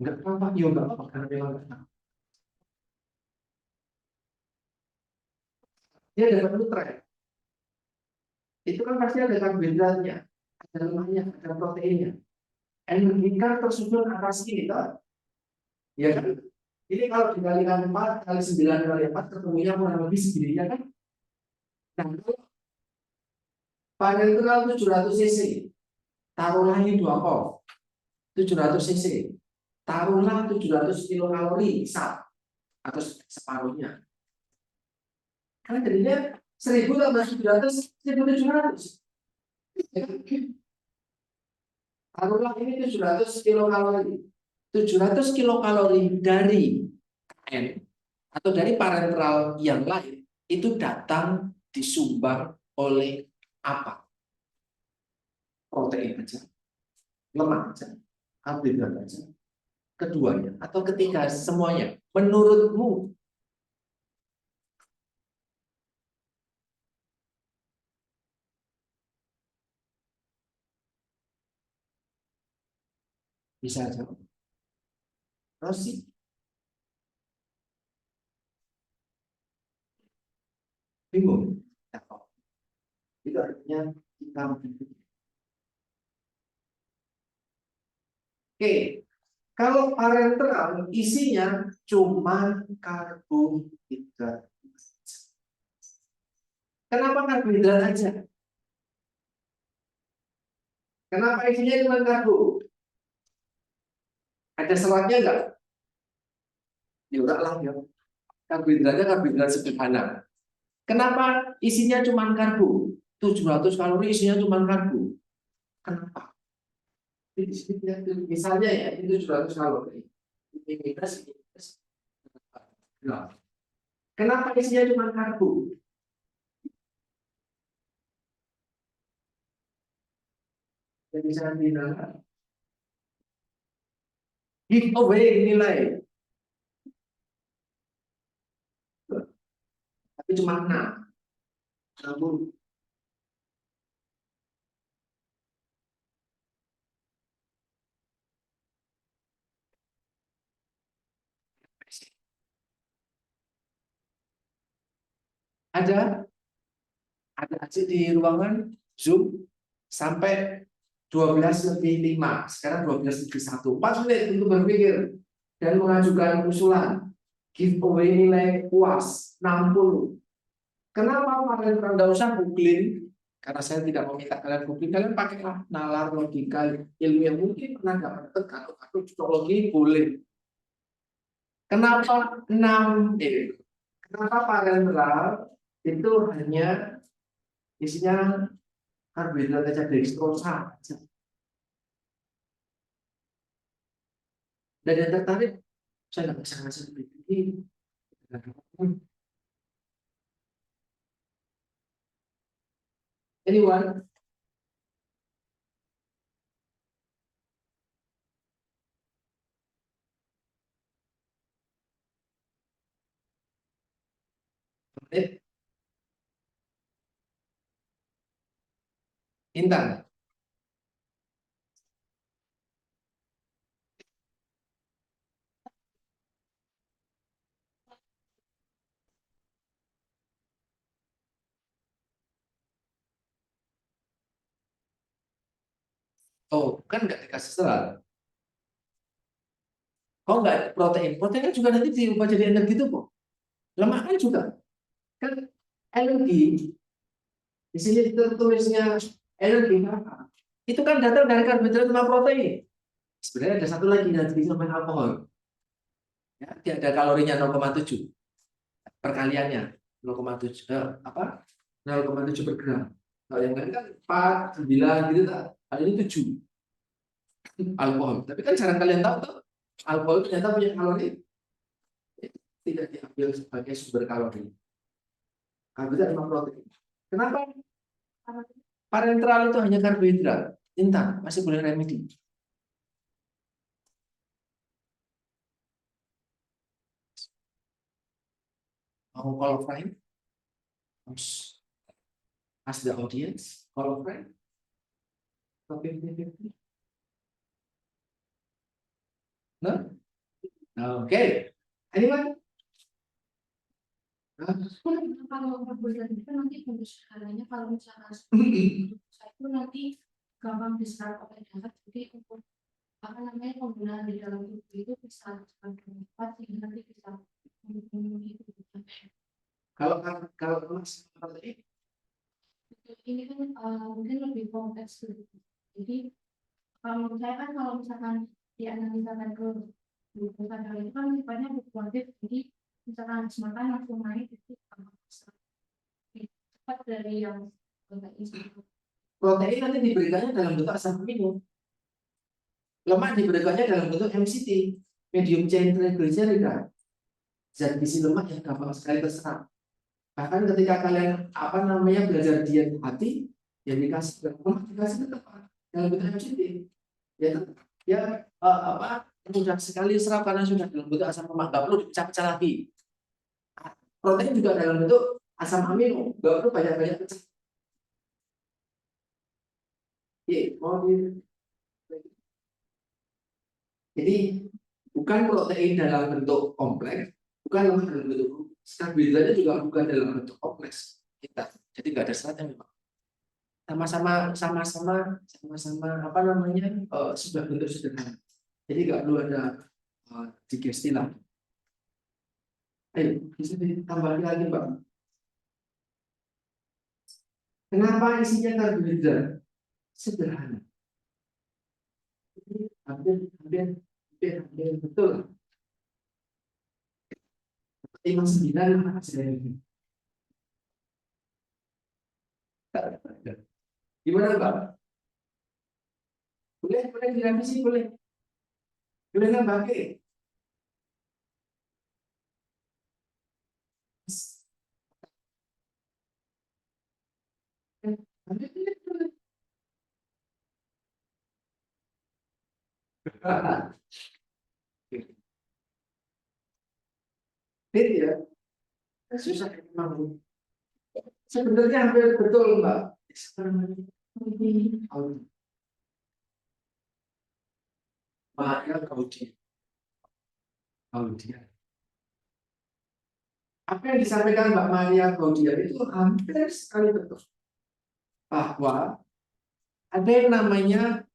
Enggak apa-apa, ya enggak apa-apa karena memang enggak tahu. Dia dapat nutrien. Itu kan pasti ada karbohidratnya, ada lemaknya, ada proteinnya. Energi kan tersusun atas ini, toh? Ya kan? Ini kalau dikalikan 4 kali 9 kali 4 ketemunya kurang lebih segini, ya kan? Nah, parentral 700 cc, taruhlah ini 2 volt, 700 cc, taruhlah 700 kilokalori misal, atau separuhnya. Kan jadinya 1000 tambah 700, 1700. Taruhlah ini 700 kilokalori. 700 kilokalori dari N atau dari parentral yang lain itu datang disumbang oleh apa? Protein aja, lemak aja, karbohidrat aja, keduanya atau ketiga semuanya. Menurutmu bisa jawab? Rosi, bingung? Itu artinya kita. Oke, kalau parentral isinya cuma karbohidrat. Kenapa karbohidrat aja? Kenapa isinya cuma karbo? Ada seratnya enggak? Ya enggak lah ya. Karbohidratnya karbohidrat sederhana. Kenapa isinya cuma karbo? 700 kalori isinya cuma karbo. Kenapa? Di sini misalnya ya, itu 700 kalori. Ini minus, ini plus. Nah, kenapa isinya cuma karbo? Jadi saya bilang, giveaway nilai. Tapi cuma 6. Namun ada aja di ruangan Zoom sampai 12 lebih 5, sekarang 12 lebih 1. 4 menit untuk berpikir dan mengajukan usulan. Giveaway nilai puas 60. Kenapa kalian tidak usah googling? Karena saya tidak meminta kalian googling. Kalian pakai nalar logika ilmu yang mungkin pernah dapat kalau cocokologi boleh. Kenapa 6? Kenapa parentral itu hanya isinya karbohidrat aja, dextrosa aja. Dan yang tertarik, saya nggak bisa ngasih lebih tinggi. Anyone? Intan. Oh, kan nggak dikasih serat. Oh, nggak protein. Protein kan juga nanti diubah jadi energi tubuh. Lemak kan juga. Kan energi. Di sini tertulisnya energi apa? Itu kan datang dari karbohidrat sama protein. Sebenarnya ada satu lagi yang disebut alkohol. Ya, dia ada kalorinya 0,7 perkaliannya 0,7 apa 0,7 per gram. Kalau yang lain kan 4, 9 gitu tak. Ada ini 7 alkohol. Tapi kan jarang kalian tahu tuh alkohol ternyata punya kalori tidak diambil sebagai sumber kalori. Karbohidrat sama protein. Kenapa? Parenteral itu hanya karbohidrat. Intan masih boleh remedi. Mau call friend? Ask the audience. Call friend? No? Okay. Anyone? Kalau karbohidrat itu nanti bonus skalanya kalau misalkan saya itu nanti gampang diserap oleh darah, jadi untuk apa namanya penggunaan di dalam tubuh itu bisa cepat sehingga nanti bisa memenuhi kebutuhan. Kalau kelas seperti Ini kan mungkin lebih kompleks gitu. Jadi kalau menurut saya kan kalau misalkan dianalisakan ke glukosa darah itu kan sifatnya fluktuatif, jadi misalkan habis makan langsung naik itu cepat dari yang protein nanti diberikannya dalam bentuk asam amino. Lemak diberikannya dalam bentuk MCT, medium chain triglyceride. Zat gizi lemak yang gampang sekali terserap. Bahkan ketika kalian belajar diet hati, yang dikasih lemak dikasih tetap dalam bentuk MCT. Ya mudah sekali serap karena sudah dalam bentuk asam lemak, nggak perlu dipecah-pecah lagi. Protein juga dalam bentuk asam amino, nggak perlu banyak-banyak pecah. Jadi bukan protein dalam bentuk kompleks, bukan lemak dalam bentuk karbohidratnya juga bukan dalam bentuk kompleks kita. Jadi nggak ada seratnya memang. Sama-sama sudah bentuk sederhana. Jadi nggak perlu ada digesti lah. Ayo, bisa ditambah lagi Pak. Kenapa isinya karbohidrat? Sederhana. Hampir betul. 59 gimana Pak? Boleh direvisi boleh. Boleh nambah ke? Ya, susah memang. Sebenarnya hampir betul Mbak. Maria Gaudia. Apa yang disampaikan Mbak Maria Gaudia itu hampir sekali betul. Bahwa Ada yang namanya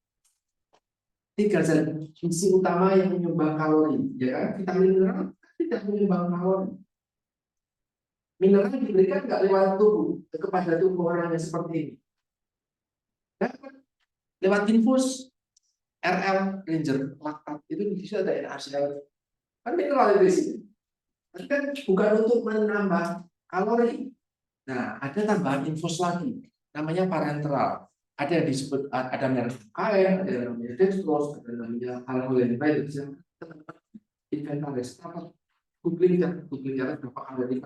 3 zat gizi utama yang menyumbang kalori, ya kan? Vitamin mineral tidak menyumbang kalori. Mineral diberikan nggak lewat tubuh kepada tubuh orang yang seperti ini. Dapat lewat infus RL Ranger laktat itu bisa ada NaCl. Kan mineral di sini. Tapi kan bukan untuk menambah kalori. Nah, ada tambahan infus lagi, namanya parenteral. Ada yang disebut ada merek KN, ada yang namanya dextrose, ada yang namanya hal-hal yang lain. Bisa inventaris apa? Googling berapa kalori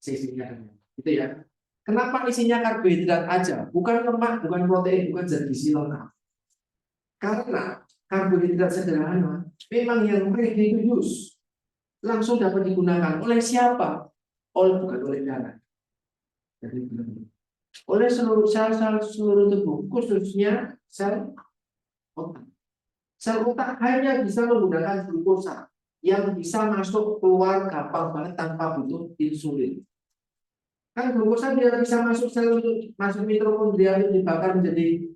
isinya, gitu ya. Kenapa isinya karbohidrat aja, bukan lemak, bukan protein, bukan zat gizi lengkap? Karena karbohidrat sederhana memang yang ready to use, langsung dapat digunakan oleh siapa? Bukan oleh darah. Jadi oleh seluruh sel-sel seluruh tubuh, khususnya sel otak. Sel otak hanya bisa menggunakan glukosa yang bisa masuk keluar gampang banget tanpa butuh insulin. Kan glukosa biar bisa masuk sel masuk mitokondria itu dibakar menjadi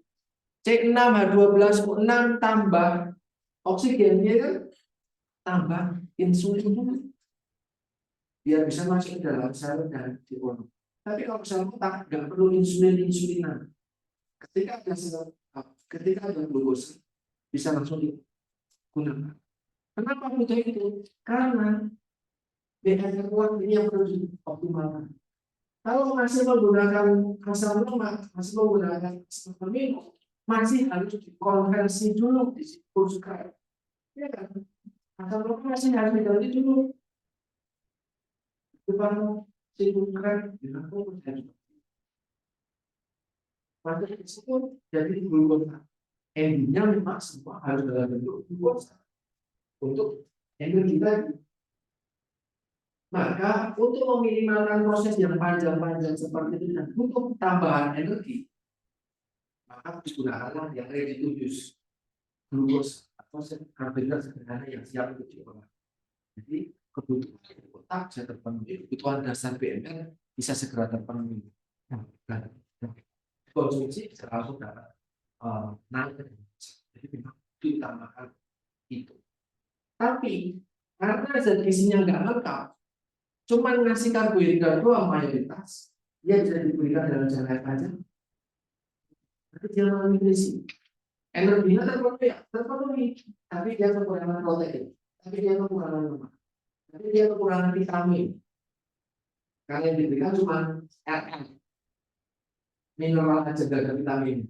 C6H12O6 tambah oksigen, ya kan? Tambah insulin dulu biar bisa masuk ke dalam sel dan dibuang. Tapi kalau sel otak nggak perlu insulinan. Ketika ada sel, ketika ada glukosa bisa langsung digunakan. Kenapa butuh itu? Karena BNR kuat ini yang perlu dioptimalkan. Kalau masih menggunakan asam lemak, masih menggunakan asam amino, masih harus dikonversi dulu di subscribe. Ya kan? Asam lemak masih harus diganti dulu. Depan subscribe dilakukan jadi. Pada itu jadi glukosa. Endingnya memang semua harus dalam bentuk glukosa untuk energi tadi. Maka untuk meminimalkan proses yang panjang-panjang seperti itu dan butuh tambahan energi, maka digunakanlah yang ready to use glukosa atau karbohidrat sederhana yang siap untuk diolah. Jadi kebutuhan otak bisa terpenuhi, kebutuhan dasar BNR bisa segera terpenuhi. Dan konsumsi bisa langsung dapat naik. Jadi memang diutamakan itu. Tapi karena zat gizinya nggak lengkap, cuma ngasih karbohidrat doang mayoritas, dia bisa diberikan dalam jangka panjang, tapi dia malnutrisi. Energinya terpenuhi, tapi dia kekurangan protein, tapi dia kekurangan lemak, tapi dia kekurangan vitamin. Karena yang diberikan cuma RN, mineral aja gak ada vitamin.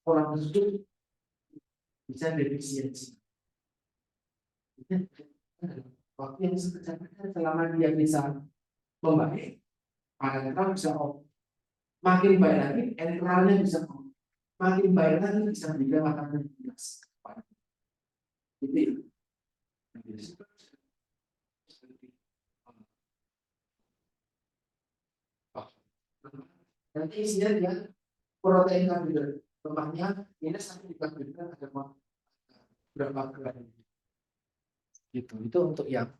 Orang tersebut bisa defisiensi. Waktu yang sekejap selama dia bisa membaik, parental bisa makin baik lagi, enteralnya bisa makin baik lagi, bisa juga makanan jelas. Jadi nanti isinya dia protein karbohidrat, lemaknya ini satu dibandingkan ada berapa gram. Gitu. Itu untuk yang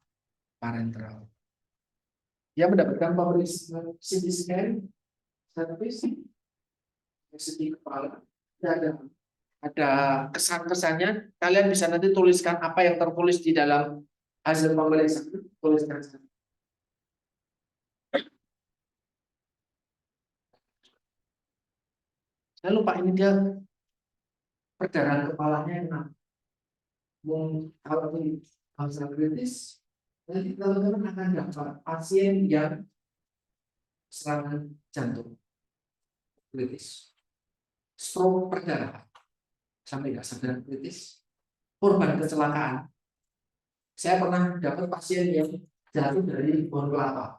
parenteral. Yang mendapatkan pemeriksaan CT scan, servis, segi kepala, ada kesan-kesannya. Kalian bisa nanti tuliskan apa yang tertulis di dalam hasil pemeriksaan. Tuliskan. Saya lupa ini dia perdarahan kepalanya yang kalau ini masalah kritis, nanti teman-teman akan dapat pasien yang serangan jantung kritis, stroke perdarahan, sampai nggak sadar kritis, korban kecelakaan. Saya pernah dapat pasien yang jatuh dari pohon kelapa.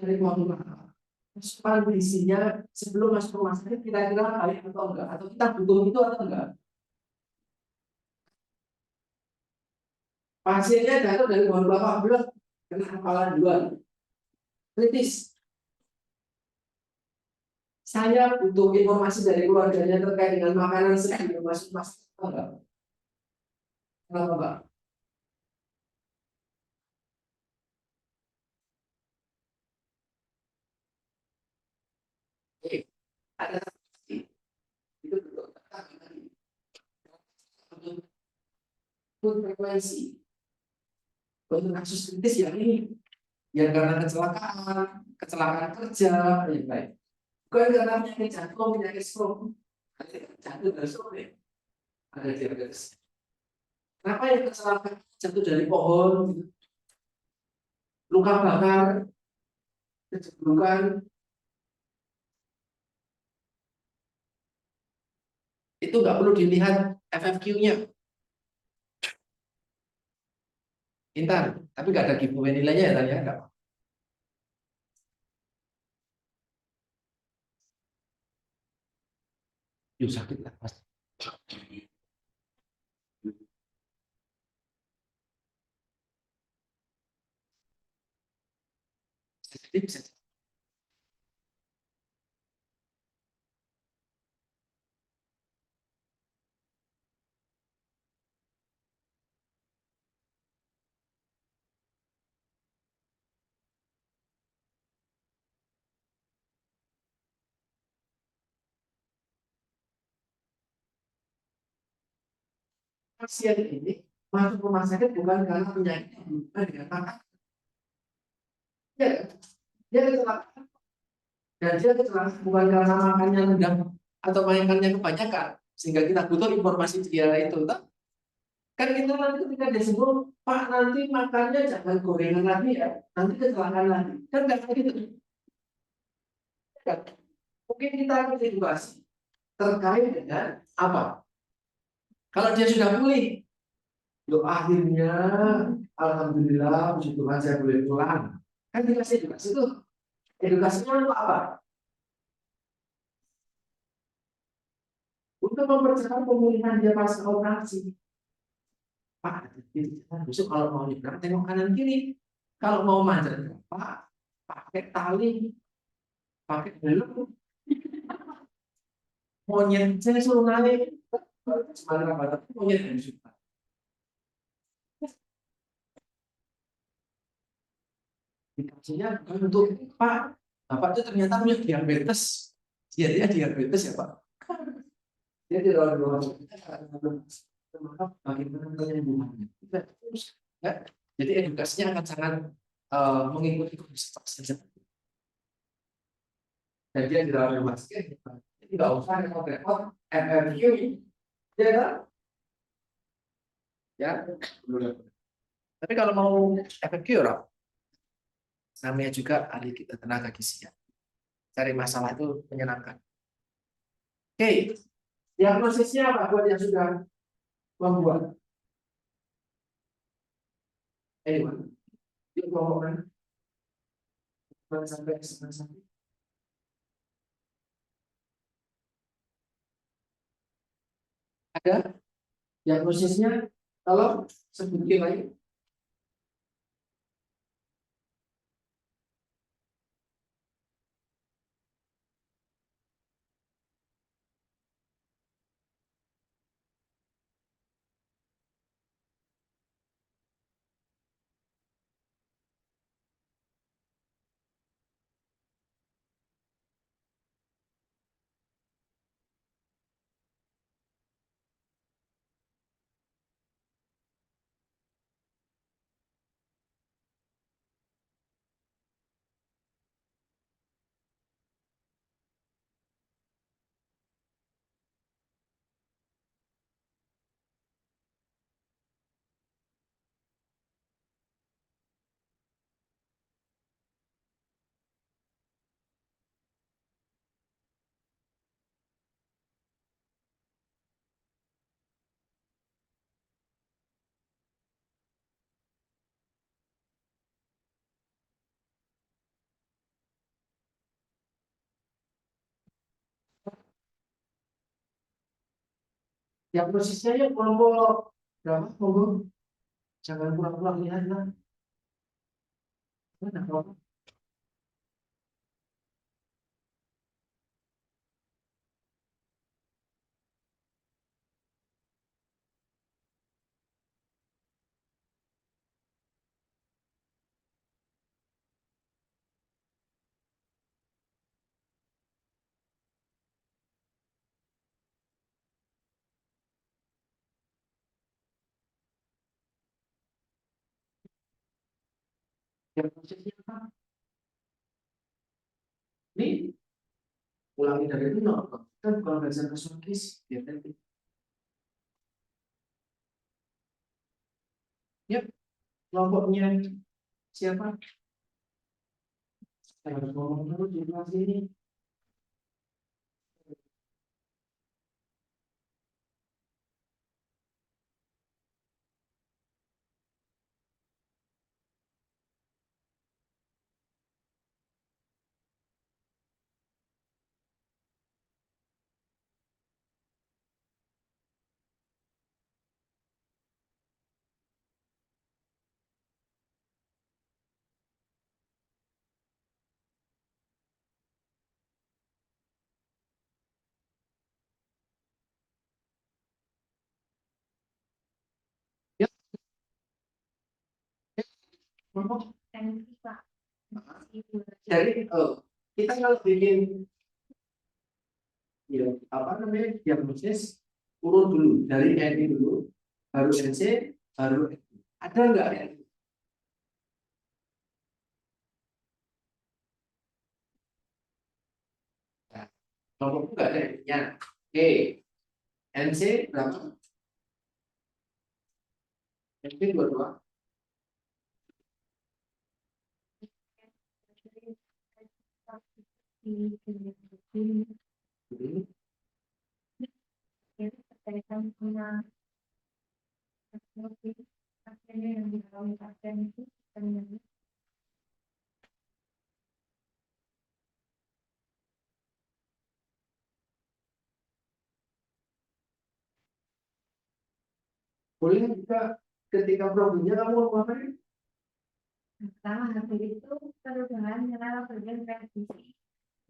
Dari pohon kelapa. Kondisinya sebelum masuk rumah sakit kira-kira baik atau enggak, atau kita butuh itu atau enggak? Pasiennya jatuh dari pohon kelapa, belum kena kepala dua, kritis. Saya butuh informasi dari keluarganya terkait dengan makanan sebelum masuk rumah sakit atau enggak? Kenapa enggak? Ada itu bentuk untuk frekuensi untuk kasus kritis yang ini yang karena kecelakaan kerja yang lain. Bukan karena penyakit jantung, penyakit stroke, jantung dan stroke ya. Ada diabetes. Kenapa yang kecelakaan jatuh dari pohon, gitu? Luka bakar, keceblukan, itu nggak perlu dilihat FFQ-nya, Intan. Tapi nggak ada giveaway nilainya ya tanya nggak? Yuk sakit lah pasti. Jadi bisa pasien ini masuk rumah sakit bukan karena penyakit, bukan dengan makan, ya kan? Dia kecelakaan dan dia kecelakaan bukan karena makannya rendang atau makannya kebanyakan sehingga kita butuh informasi dia itu toh. Kan kita nanti ketika disebut Pak nanti makannya jangan gorengan lagi ya, nanti kecelakaan lagi, kan nggak kayak gitu kan? Mungkin kita akan edukasi terkait dengan apa, kalau dia sudah pulih, loh akhirnya alhamdulillah puji Tuhan saya boleh pulang, kan dikasih edukasi tuh. Edukasinya untuk apa? Untuk mempercepat pemulihan dia pasca operasi. Pak, besok kalau mau nyebrang tengok kanan kiri. Kalau mau manjat Pak, pakai tali, pakai belum. Monyet, saya suruh naik. Sumatera Barat, monyet yang suka. Dikasihnya untuk Pak, Bapak itu ternyata punya diabetes. Ya, dia diabetes ya Pak. Dia di dalam ruang bagaimana penyembuhannya. Ya. Jadi edukasinya akan sangat mengikuti kondisi pasien. Dan dia di dalam rumah sakit, jadi nggak usah repot-repot FFQ, ya kan? Ya, tapi kalau mau FFQ, orang namanya juga ahli kita tenaga gizi ya. Cari masalah itu menyenangkan. Oke, diagnosisnya apa buat yang sudah membuat? Anyway, yuk ngomongin sampai sampai ada diagnosisnya kalau sebutin lagi. Diagnosisnya ya kelompok berapa? Monggo, jangan pura-pura lihat lah. Mana kelompok? Yang prosesnya apa? Ini ulangi dari nol. Kita bukan belajar kesulitan, ya tadi. Ya, kelompoknya siapa? Saya harus ngomong dulu di kelas ini. Ya, kelompok. dan kita Jadi, kita kalau bikin ya, apa namanya diagnosis urut dulu dari NI dulu, baru NC, baru NI. Ada nggak NI? Nah, kelompok nggak ada NI-nya. Oke, NC berapa? NC 22. Hmm. berkaitan sama akhirnya yang dialami pasien itu ternyata Boleh juga ketika problemnya kamu mau ngapain? pertama hasil itu perubahan nyala bagian revisi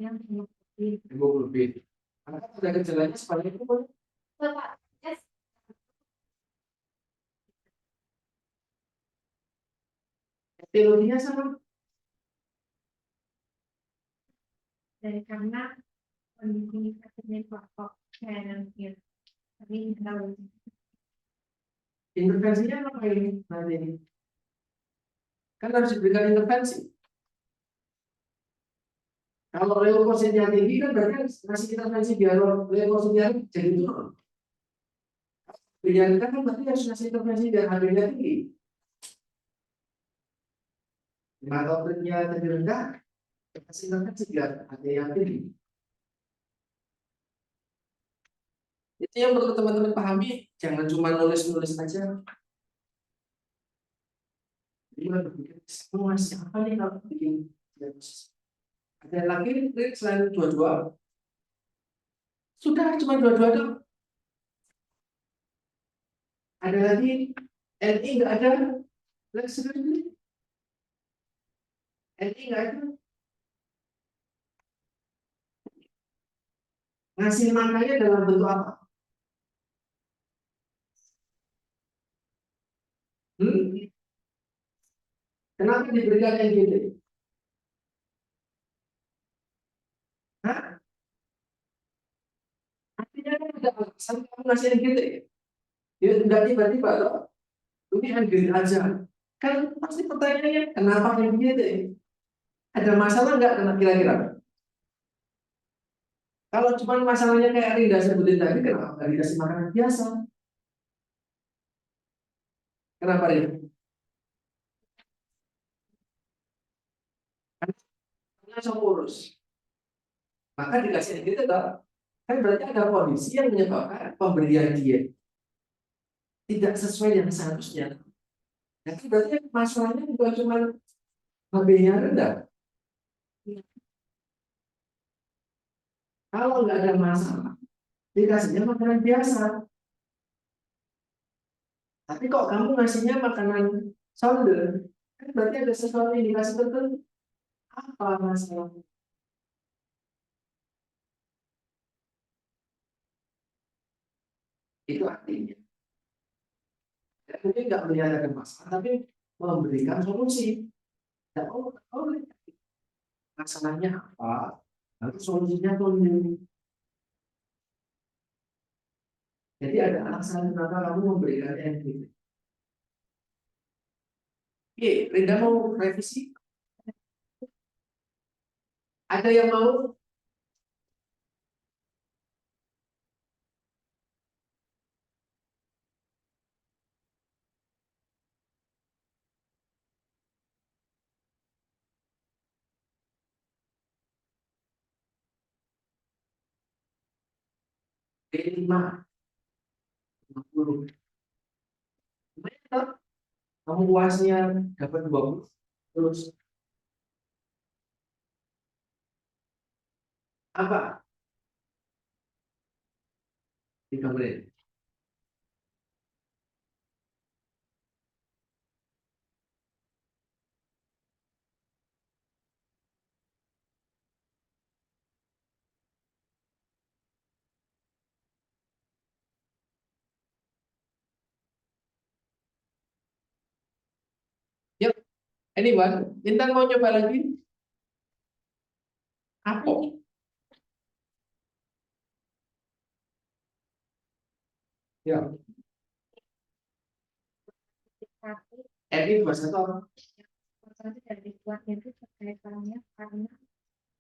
yang diikuti. 20 lebih. Karena ada gejalanya sepanjang itu boleh. Bapak, yes, Teorinya sama. dari karena kondisi pasiennya pokok dan ya, tapi tahu Intervensinya ngapain nanti? Kan harus diberikan intervensi. Kalau leukositnya tinggi kan berarti ngasih intervensi biar leukositnya jadi turun. Biarkan kan berarti harus ngasih intervensi biar HB-nya tinggi. Hematokritnya tadi rendah, kasih intervensi biar HB-nya tinggi. Itu yang perlu teman-teman pahami, jangan cuma nulis-nulis aja. Jadi mulai berpikir, semua siapa nih kalau bikin diagnosis? Ada lagi selain dua-dua, sudah cuma dua-dua dong. Ada lagi NI nggak ada, NI nggak ada. Ngasih makanya dalam bentuk apa? Hmm? Kenapa diberikan NGT? Hah? Artinya kan ada alasan kamu ngasih NGT. Ya tidak tiba-tiba loh. Ini NGT aja. Kan pasti pertanyaannya kenapa NGT? Ada masalah nggak kira-kira? Kalau cuma masalahnya kayak Rinda sebutin tadi, kenapa nggak dikasih makanan biasa? Kenapa Rinda? Karena langsung urus. Maka dikasih NGT toh. Kan berarti ada kondisi yang menyebabkan pemberian diet tidak sesuai yang seharusnya. Jadi berarti masalahnya bukan cuma HB-nya rendah. Kalau nggak ada masalah, dikasihnya makanan biasa. Tapi kok kamu ngasihnya makanan solder, kan berarti ada sesuatu indikasi tertentu. Apa masalah? Itu artinya. Ya, mungkin nggak melihat ada masalah, tapi memberikan solusi. Ya, oh, masalahnya apa? Lalu solusinya tuh ini. Jadi ada alasan kenapa kamu memberikan NPT. Oke, Linda mau revisi? Ada yang mau? D5 50. Kamu UASnya dapat 20. Terus apa? 3 menit. Yuk, anyone? Bintang mau coba lagi? Apa? Ya, Tapi ini 21 apa? proses dari buatnya itu terkaitannya karena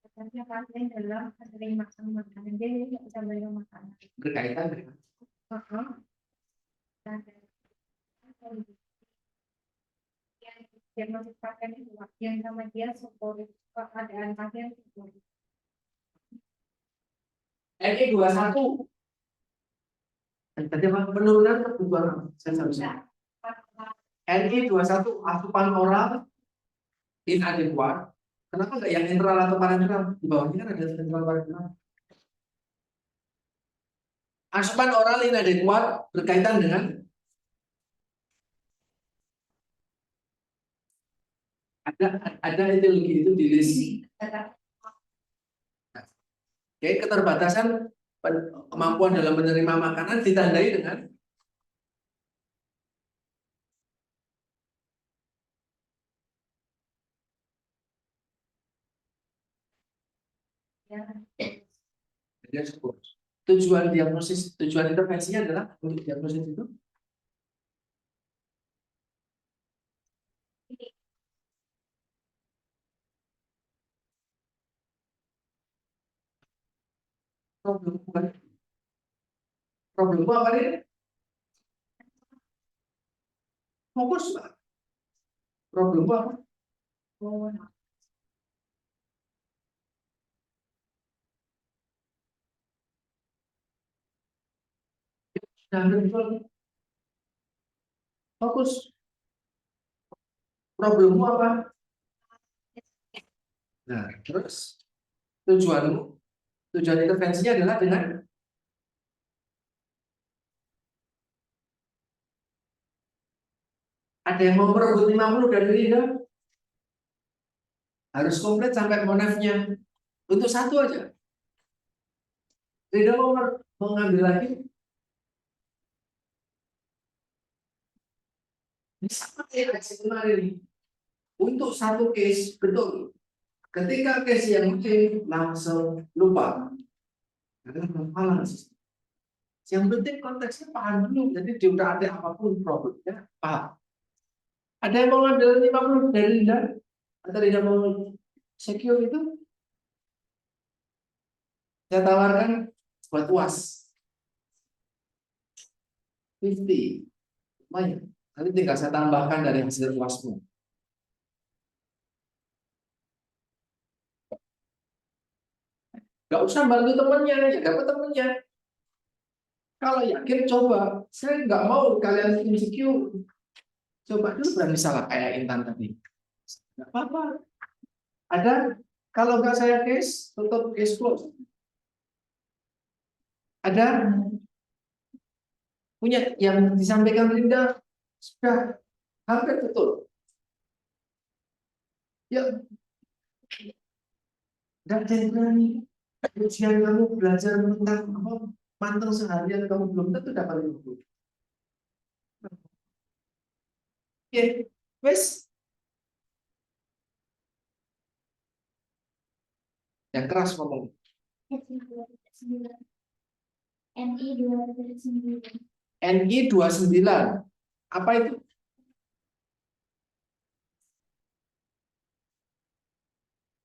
katanya pasien dalam sering makan makanan dia jadi nggak bisa bayar makanan. Berkaitan dengan Heeh. Dan yang diagnosis pasien itu yang sama dia support keadaan pasien support. NI 21. Tadi apa? Penurunan kebutuhan sensor. NI 21 asupan oral inadequat. Kenapa nggak yang netral atau parenteral? Di bawahnya kan ada netral parenteral. Asupan oral inadequat berkaitan dengan ada etiologi itu di list. Oke, keterbatasan kemampuan dalam menerima makanan ditandai dengan dia skor. Tujuan diagnosis, tujuan intervensinya adalah untuk diagnosis itu problem bukan problemmu apa nih? Fokus Pak. Problemmu apa? Oh, Nah, fokus. Problemmu apa? Nah, terus tujuanmu, tujuan intervensinya adalah dengan ada yang mau merebut 50 dari Linda, harus komplit sampai monefnya untuk satu aja. Linda mau mengambil lagi, ini sama kayak kemarin ini. Untuk satu case, betul. Ketika case yang ini langsung lupa, karena hafalan sih. Yang penting konteksnya paham dulu. Jadi di udah ada apapun problemnya, paham. Ada yang mau ngambil 50 dari Linda? Atau Linda mau secure itu? Saya tawarkan buat UAS 50. Lumayan. Nanti tinggal saya tambahkan dari hasil UASmu. Gak usah bantu temennya, ya dapat temennya. Kalau yakin coba. Saya nggak mau kalian insecure. Coba dulu berani salah kayak Intan tadi. Nggak apa-apa. Ada, kalau nggak saya case, tutup case close. Ada punya yang disampaikan Linda sudah hampir betul. Ya, nggak ada yang berani. Ujian kamu belajar tentang apa, manteng seharian kamu belum tentu dapat ilmu. Oke, wes yang keras ngomong. NI 209. NI 29. Apa itu?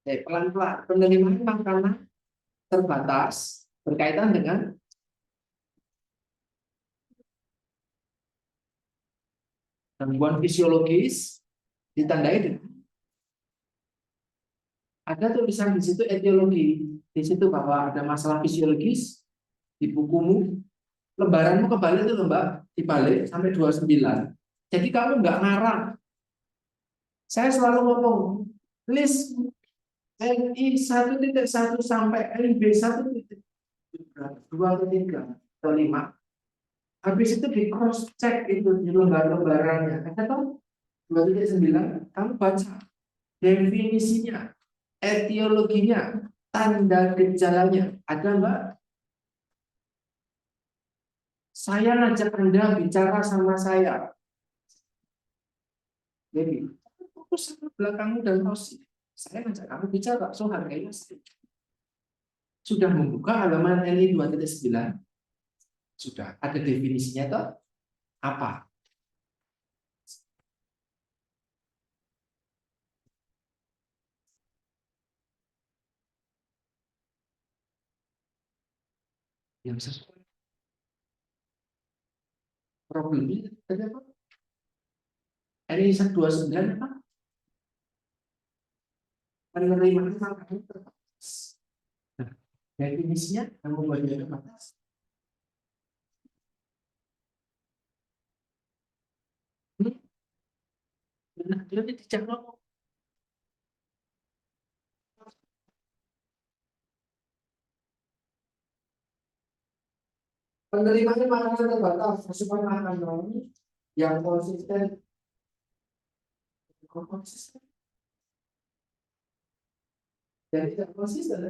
Pelan-pelan. Penerimaan makanan terbatas berkaitan dengan gangguan fisiologis ditandai dengan ada tulisan di situ etiologi, di situ bahwa ada masalah fisiologis di bukumu, lembaranmu kebalik itu lembar dibalik sampai 29. Jadi kamu nggak ngarang. Saya selalu ngomong list NI 1.1 sampai NB 1.2 atau 3 atau 5. Habis itu di cross check itu di lembar-lembarannya. Kata 2.9, kamu baca definisinya, etiologinya, tanda gejalanya. Ada Mbak? Saya ngajak Anda bicara sama saya. Jadi, fokus sama belakangmu dan tosi. Saya ngajak kamu bicara, so harganya sudah membuka halaman NI 2.9. Sudah ada definisinya toh? Apa? Yang sesuai problemnya tadi apa? NI 29 apa? Penerimaan makanan terbatas. Nah, definisinya kamu baca terbatas. Nah, dia tidak ngomong. Penerimaan makanan terbatas, asupan makanan yang konsisten, dan tidak konsisten.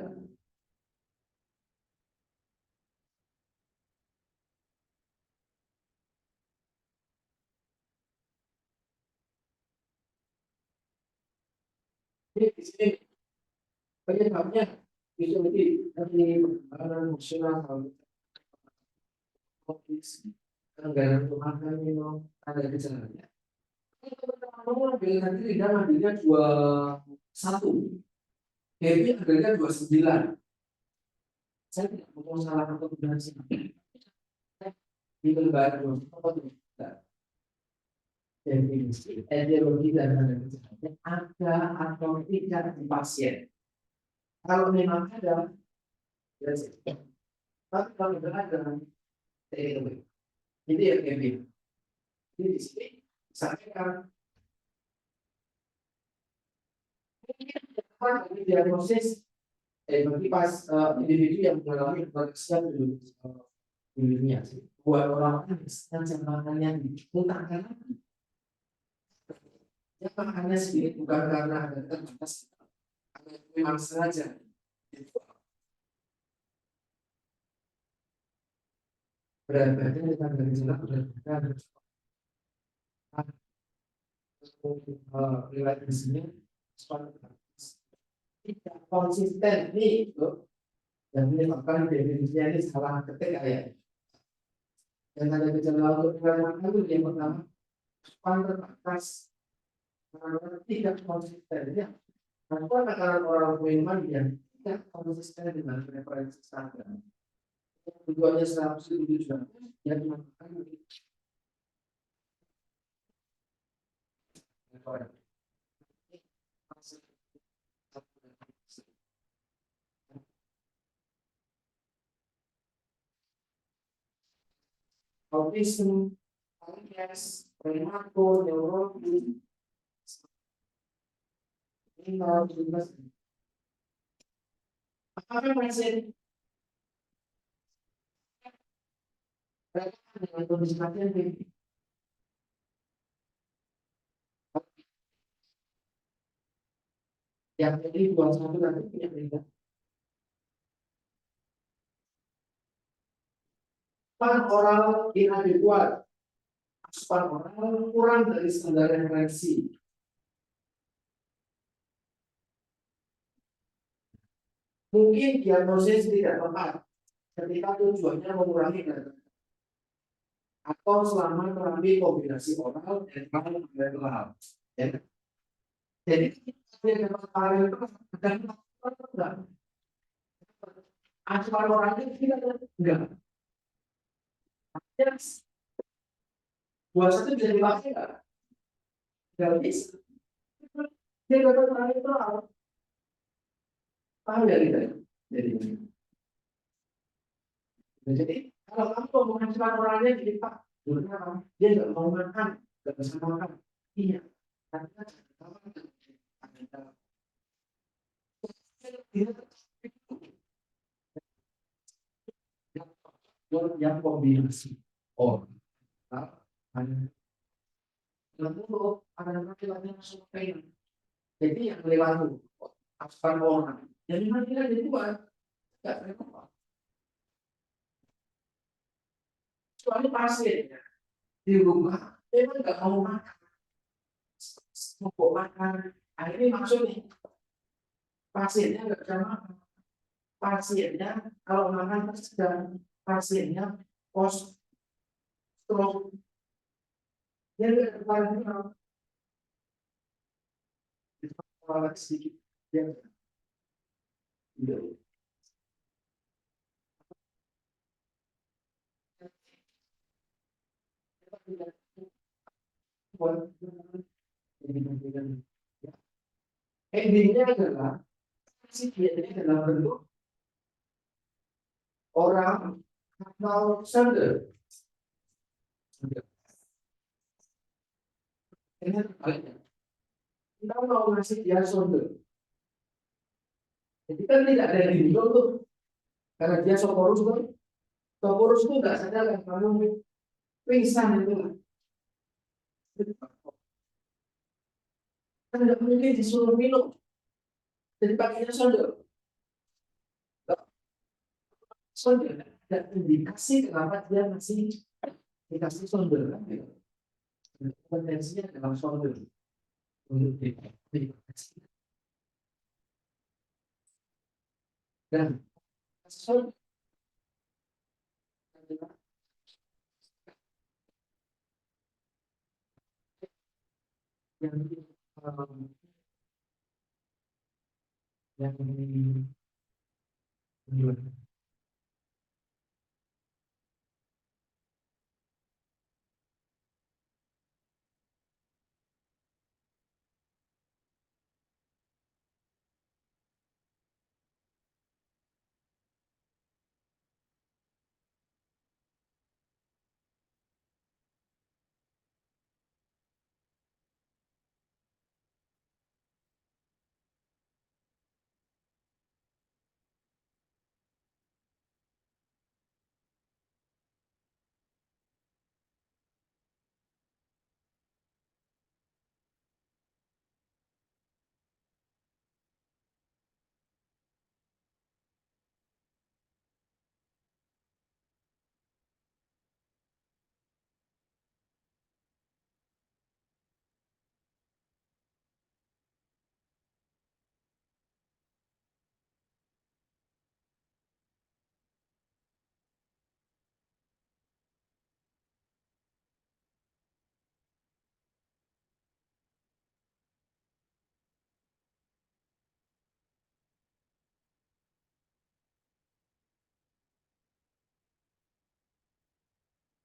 Jadi di sini penyebabnya itu dari makanan emosional, anggaran untuk makan minum ada gejalanya. Kamu ambil nanti tidak ngambilnya 21, happy ambilnya 29. Saya tidak mau salah atau benar sih. Di lembar 21 definisi etiologi dan tanda gejalanya ada atau tidak di pasien. Kalau memang ada, ya sih. Tapi kalau tidak ada, itu yang kami. Jadi di sini sampaikan mungkin diagnosis bagi individu yang mengalami kesakitan di dunia sih. Buat orang yang makannya dimuntahkan, ya makannya sedikit bukan karena ada terbatas, memang sengaja. Berat badan dengan gejala berat badan riwayat di sini tidak konsisten nih itu dan menyebabkan definisinya ini salah ketik ayat. Dan ada gejala untuk riwayat itu yang pertama terbatas tidak konsisten ya. Kenapa makanan orang minuman yang tidak konsisten dengan referensi standar? Tujuannya 107 yang mengatakan autism, ALS, remato, neurologi, ini kalau jelas. Apakah pasien dengan kondisi pasien ini? Yang jadi 21 nanti punya beda. Asupan oral inadequat, asupan oral kurang dari standar referensi. Mungkin diagnosis tidak tepat ketika tujuannya mengurangi data atau selama terapi kombinasi oral dan bilateral. Jadi dia dapat pahala itu dan enggak. Acuan orangnya tidak enggak. Yes. Puasa itu bisa dipakai enggak? Enggak bisa. Dia dapat pahala itu apa? Paham ya gitu? Jadi kalau kamu mau mengacuan orangnya jadi Pak, kenapa? Dia nggak mau makan, nggak bisa makan. Iya. Karena yang kombinasi orang lalu ada laki-laki langsung pengen jadi yang lewat asupan orang jadi nanti kan jadi buat nggak relevan kecuali pasiennya di rumah memang nggak mau makan mau makan akhirnya maksudnya pasiennya nggak bisa makan pasiennya kalau makan sedang pasiennya post stroke dia nggak kepala sedikit dia tidak endingnya adalah si dia ini dalam bentuk orang atau sender. Ini terbalik. Kita mau ngasih dia sonder. Jadi kan tidak ada di video tuh. Karena dia soporus tuh. Soporus tuh nggak sadar kan kamu pingsan itu. Kan nggak mungkin disuruh minum. Jadi pakainya sonder. Sonder. Dan indikasi kenapa dia masih dikasih sonder. Potensinya dalam sonder. Untuk dikasih. Dan sonder adalah yang yang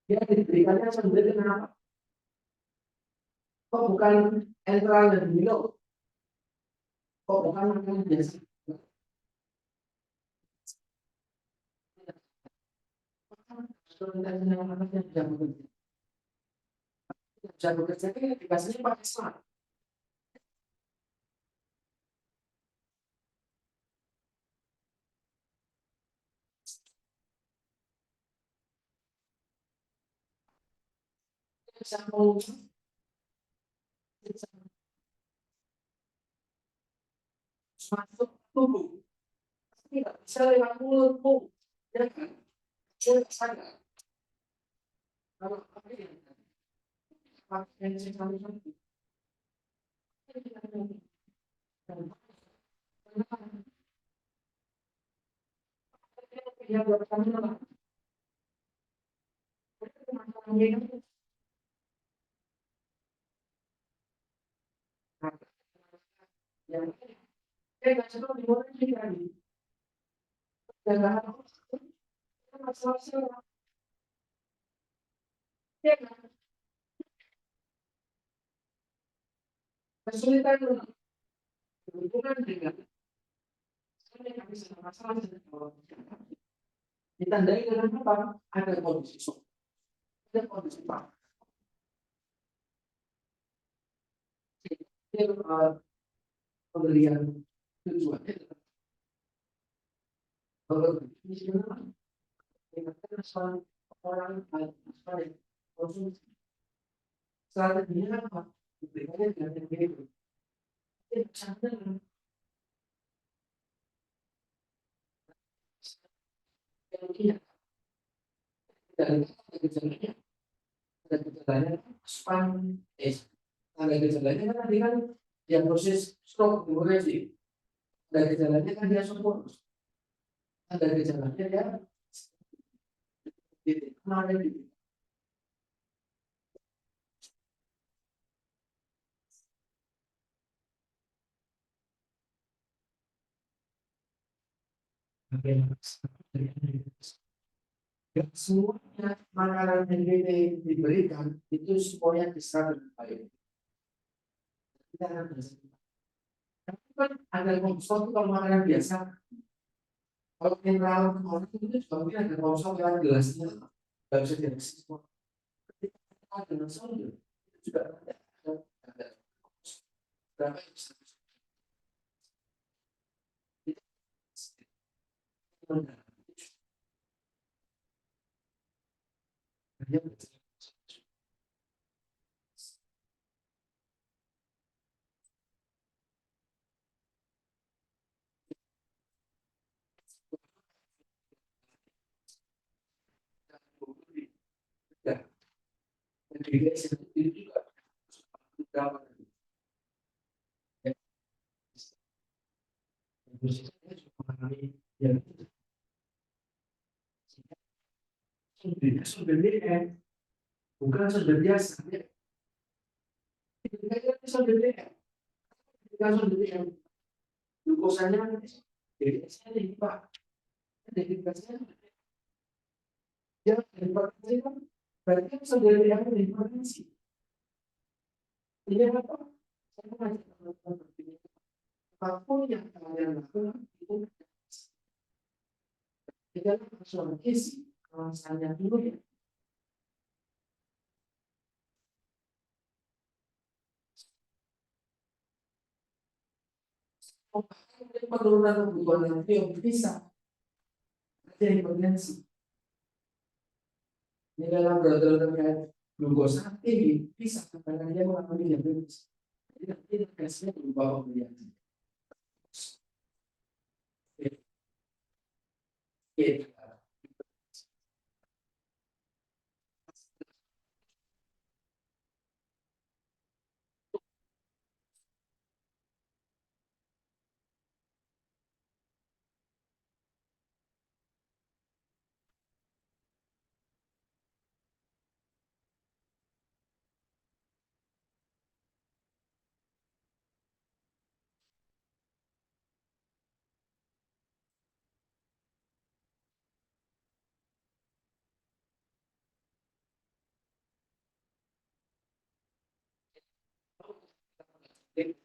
dia diberikannya sendiri kenapa? Kok bukan enteral dan milo? Kok bukan makanan biasa? Bisa bekerja kan dikasihnya pakai smart. Bisa mau masuk tubuh, tidak bisa lewat mulut tuh, ya kan? Dia sadar. Kalau pakai yang satu dia buat kami apa? yang nggak coba dimulai lagi. Jangan masalah ya kan? Kesulitan berhubungan dengan yang bisa masalah ditandai dengan apa? Ada kondisi sok, ada kondisi pak. Jadi, pembelian tujuannya kalau ini sebenarnya dengan orang konsumsi strateginya apa? Diberikannya dengan yang begitu. Itu sangat yang dan gejalanya ada gejalanya span ada gejalanya kan tadi kan diagnosis stroke depresi ada gejalanya kan dia support ada gejalanya dia gitu kemarin gitu ya, semuanya makanan yang diberikan itu semuanya bisa dengan baik kita akan berhasil. Tapi kan ada konsol kalau makanan biasa kalau mineral orang itu juga mungkin ada konsol yang gelasnya nggak bisa diakses semua. Ketika kita dengan solder itu juga ada berapa yang bisa ya, jadi itu juga berapa ya, posisinya juga mengalami yang sumber DM bukan sumber biasa ya. Ketika sumber DM ketika sumber DM glukosanya jadi saya tinggi pak jadi biasanya ya hipertensi kan berarti kan sumber DM hipertensi ini apa saya mengajak teman-teman berpikir apapun yang kalian lakukan itu tidak persoalan isi kalau misalnya dulu ya penurunan kebutuhan yang bisa ada hipertensi di dalam berat terkait glukosa tinggi bisa karena dia mengalami diabetes jadi nanti tesnya berubah pemberian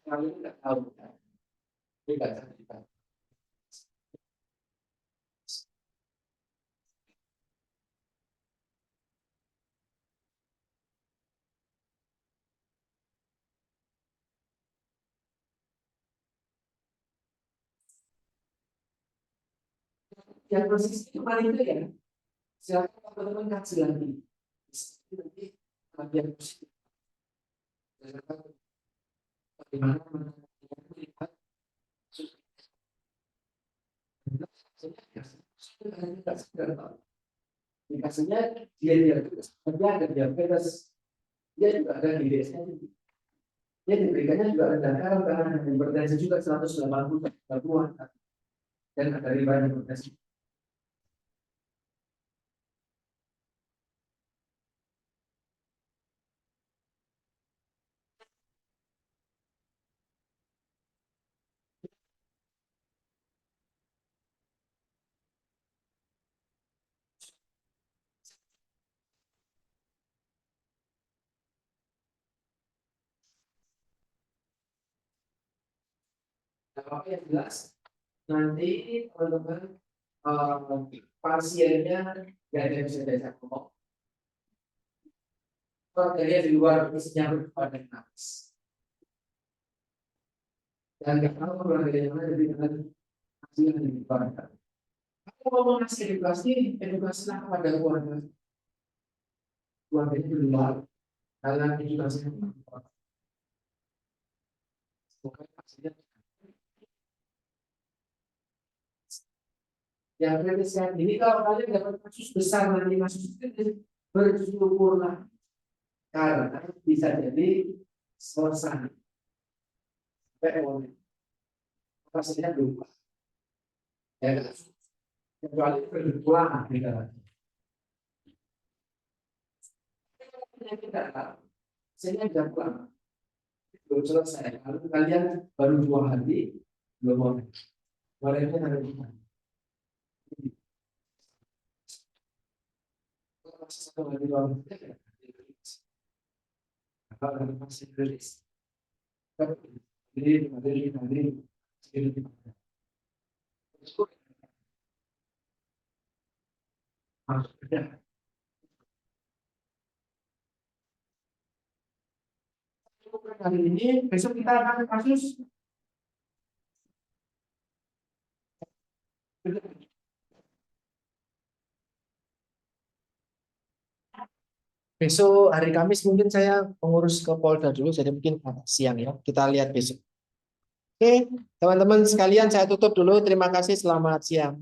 kalau nggak tahu kan dia nggak cerita yang persis itu paling itu ya silakan teman-teman kasih lagi nanti bagian positif bagaimana melihat indikasinya dia diabetes dia ada diabetes dia juga ada IBS-nya dia diberikannya juga rendah karena hipertensi juga 180 dan ada riwayat hipertensi Apa yang jelas nanti teman-teman pasiennya nggak ada yang bisa diajak ngomong. Keluarganya di luar isinya pada nafas. Dan nggak tahu keluarganya mana jadi dengan hasil yang dikeluarkan. Aku mau ngasih edukasi lah kepada keluarga. Keluarganya di luar. Kalian edukasinya bukan hasilnya. Yang kritis ini kalau kalian dapat kasus besar nanti kasus kritis bersyukurlah karena bisa jadi selesai. Hasilnya berubah. Ya, kecuali berjuang kita. Hasilnya sudah pulang. Belum selesai. Lalu kalian baru 2 hari belum mau. Warnanya ada di mana? Satu hari doang. Kalau masih rilis. Jadi kali ini besok kita akan kasus besok hari Kamis mungkin saya mengurus ke Polda dulu jadi mungkin siang ya kita lihat besok. Oke teman-teman sekalian saya tutup dulu terima kasih selamat siang.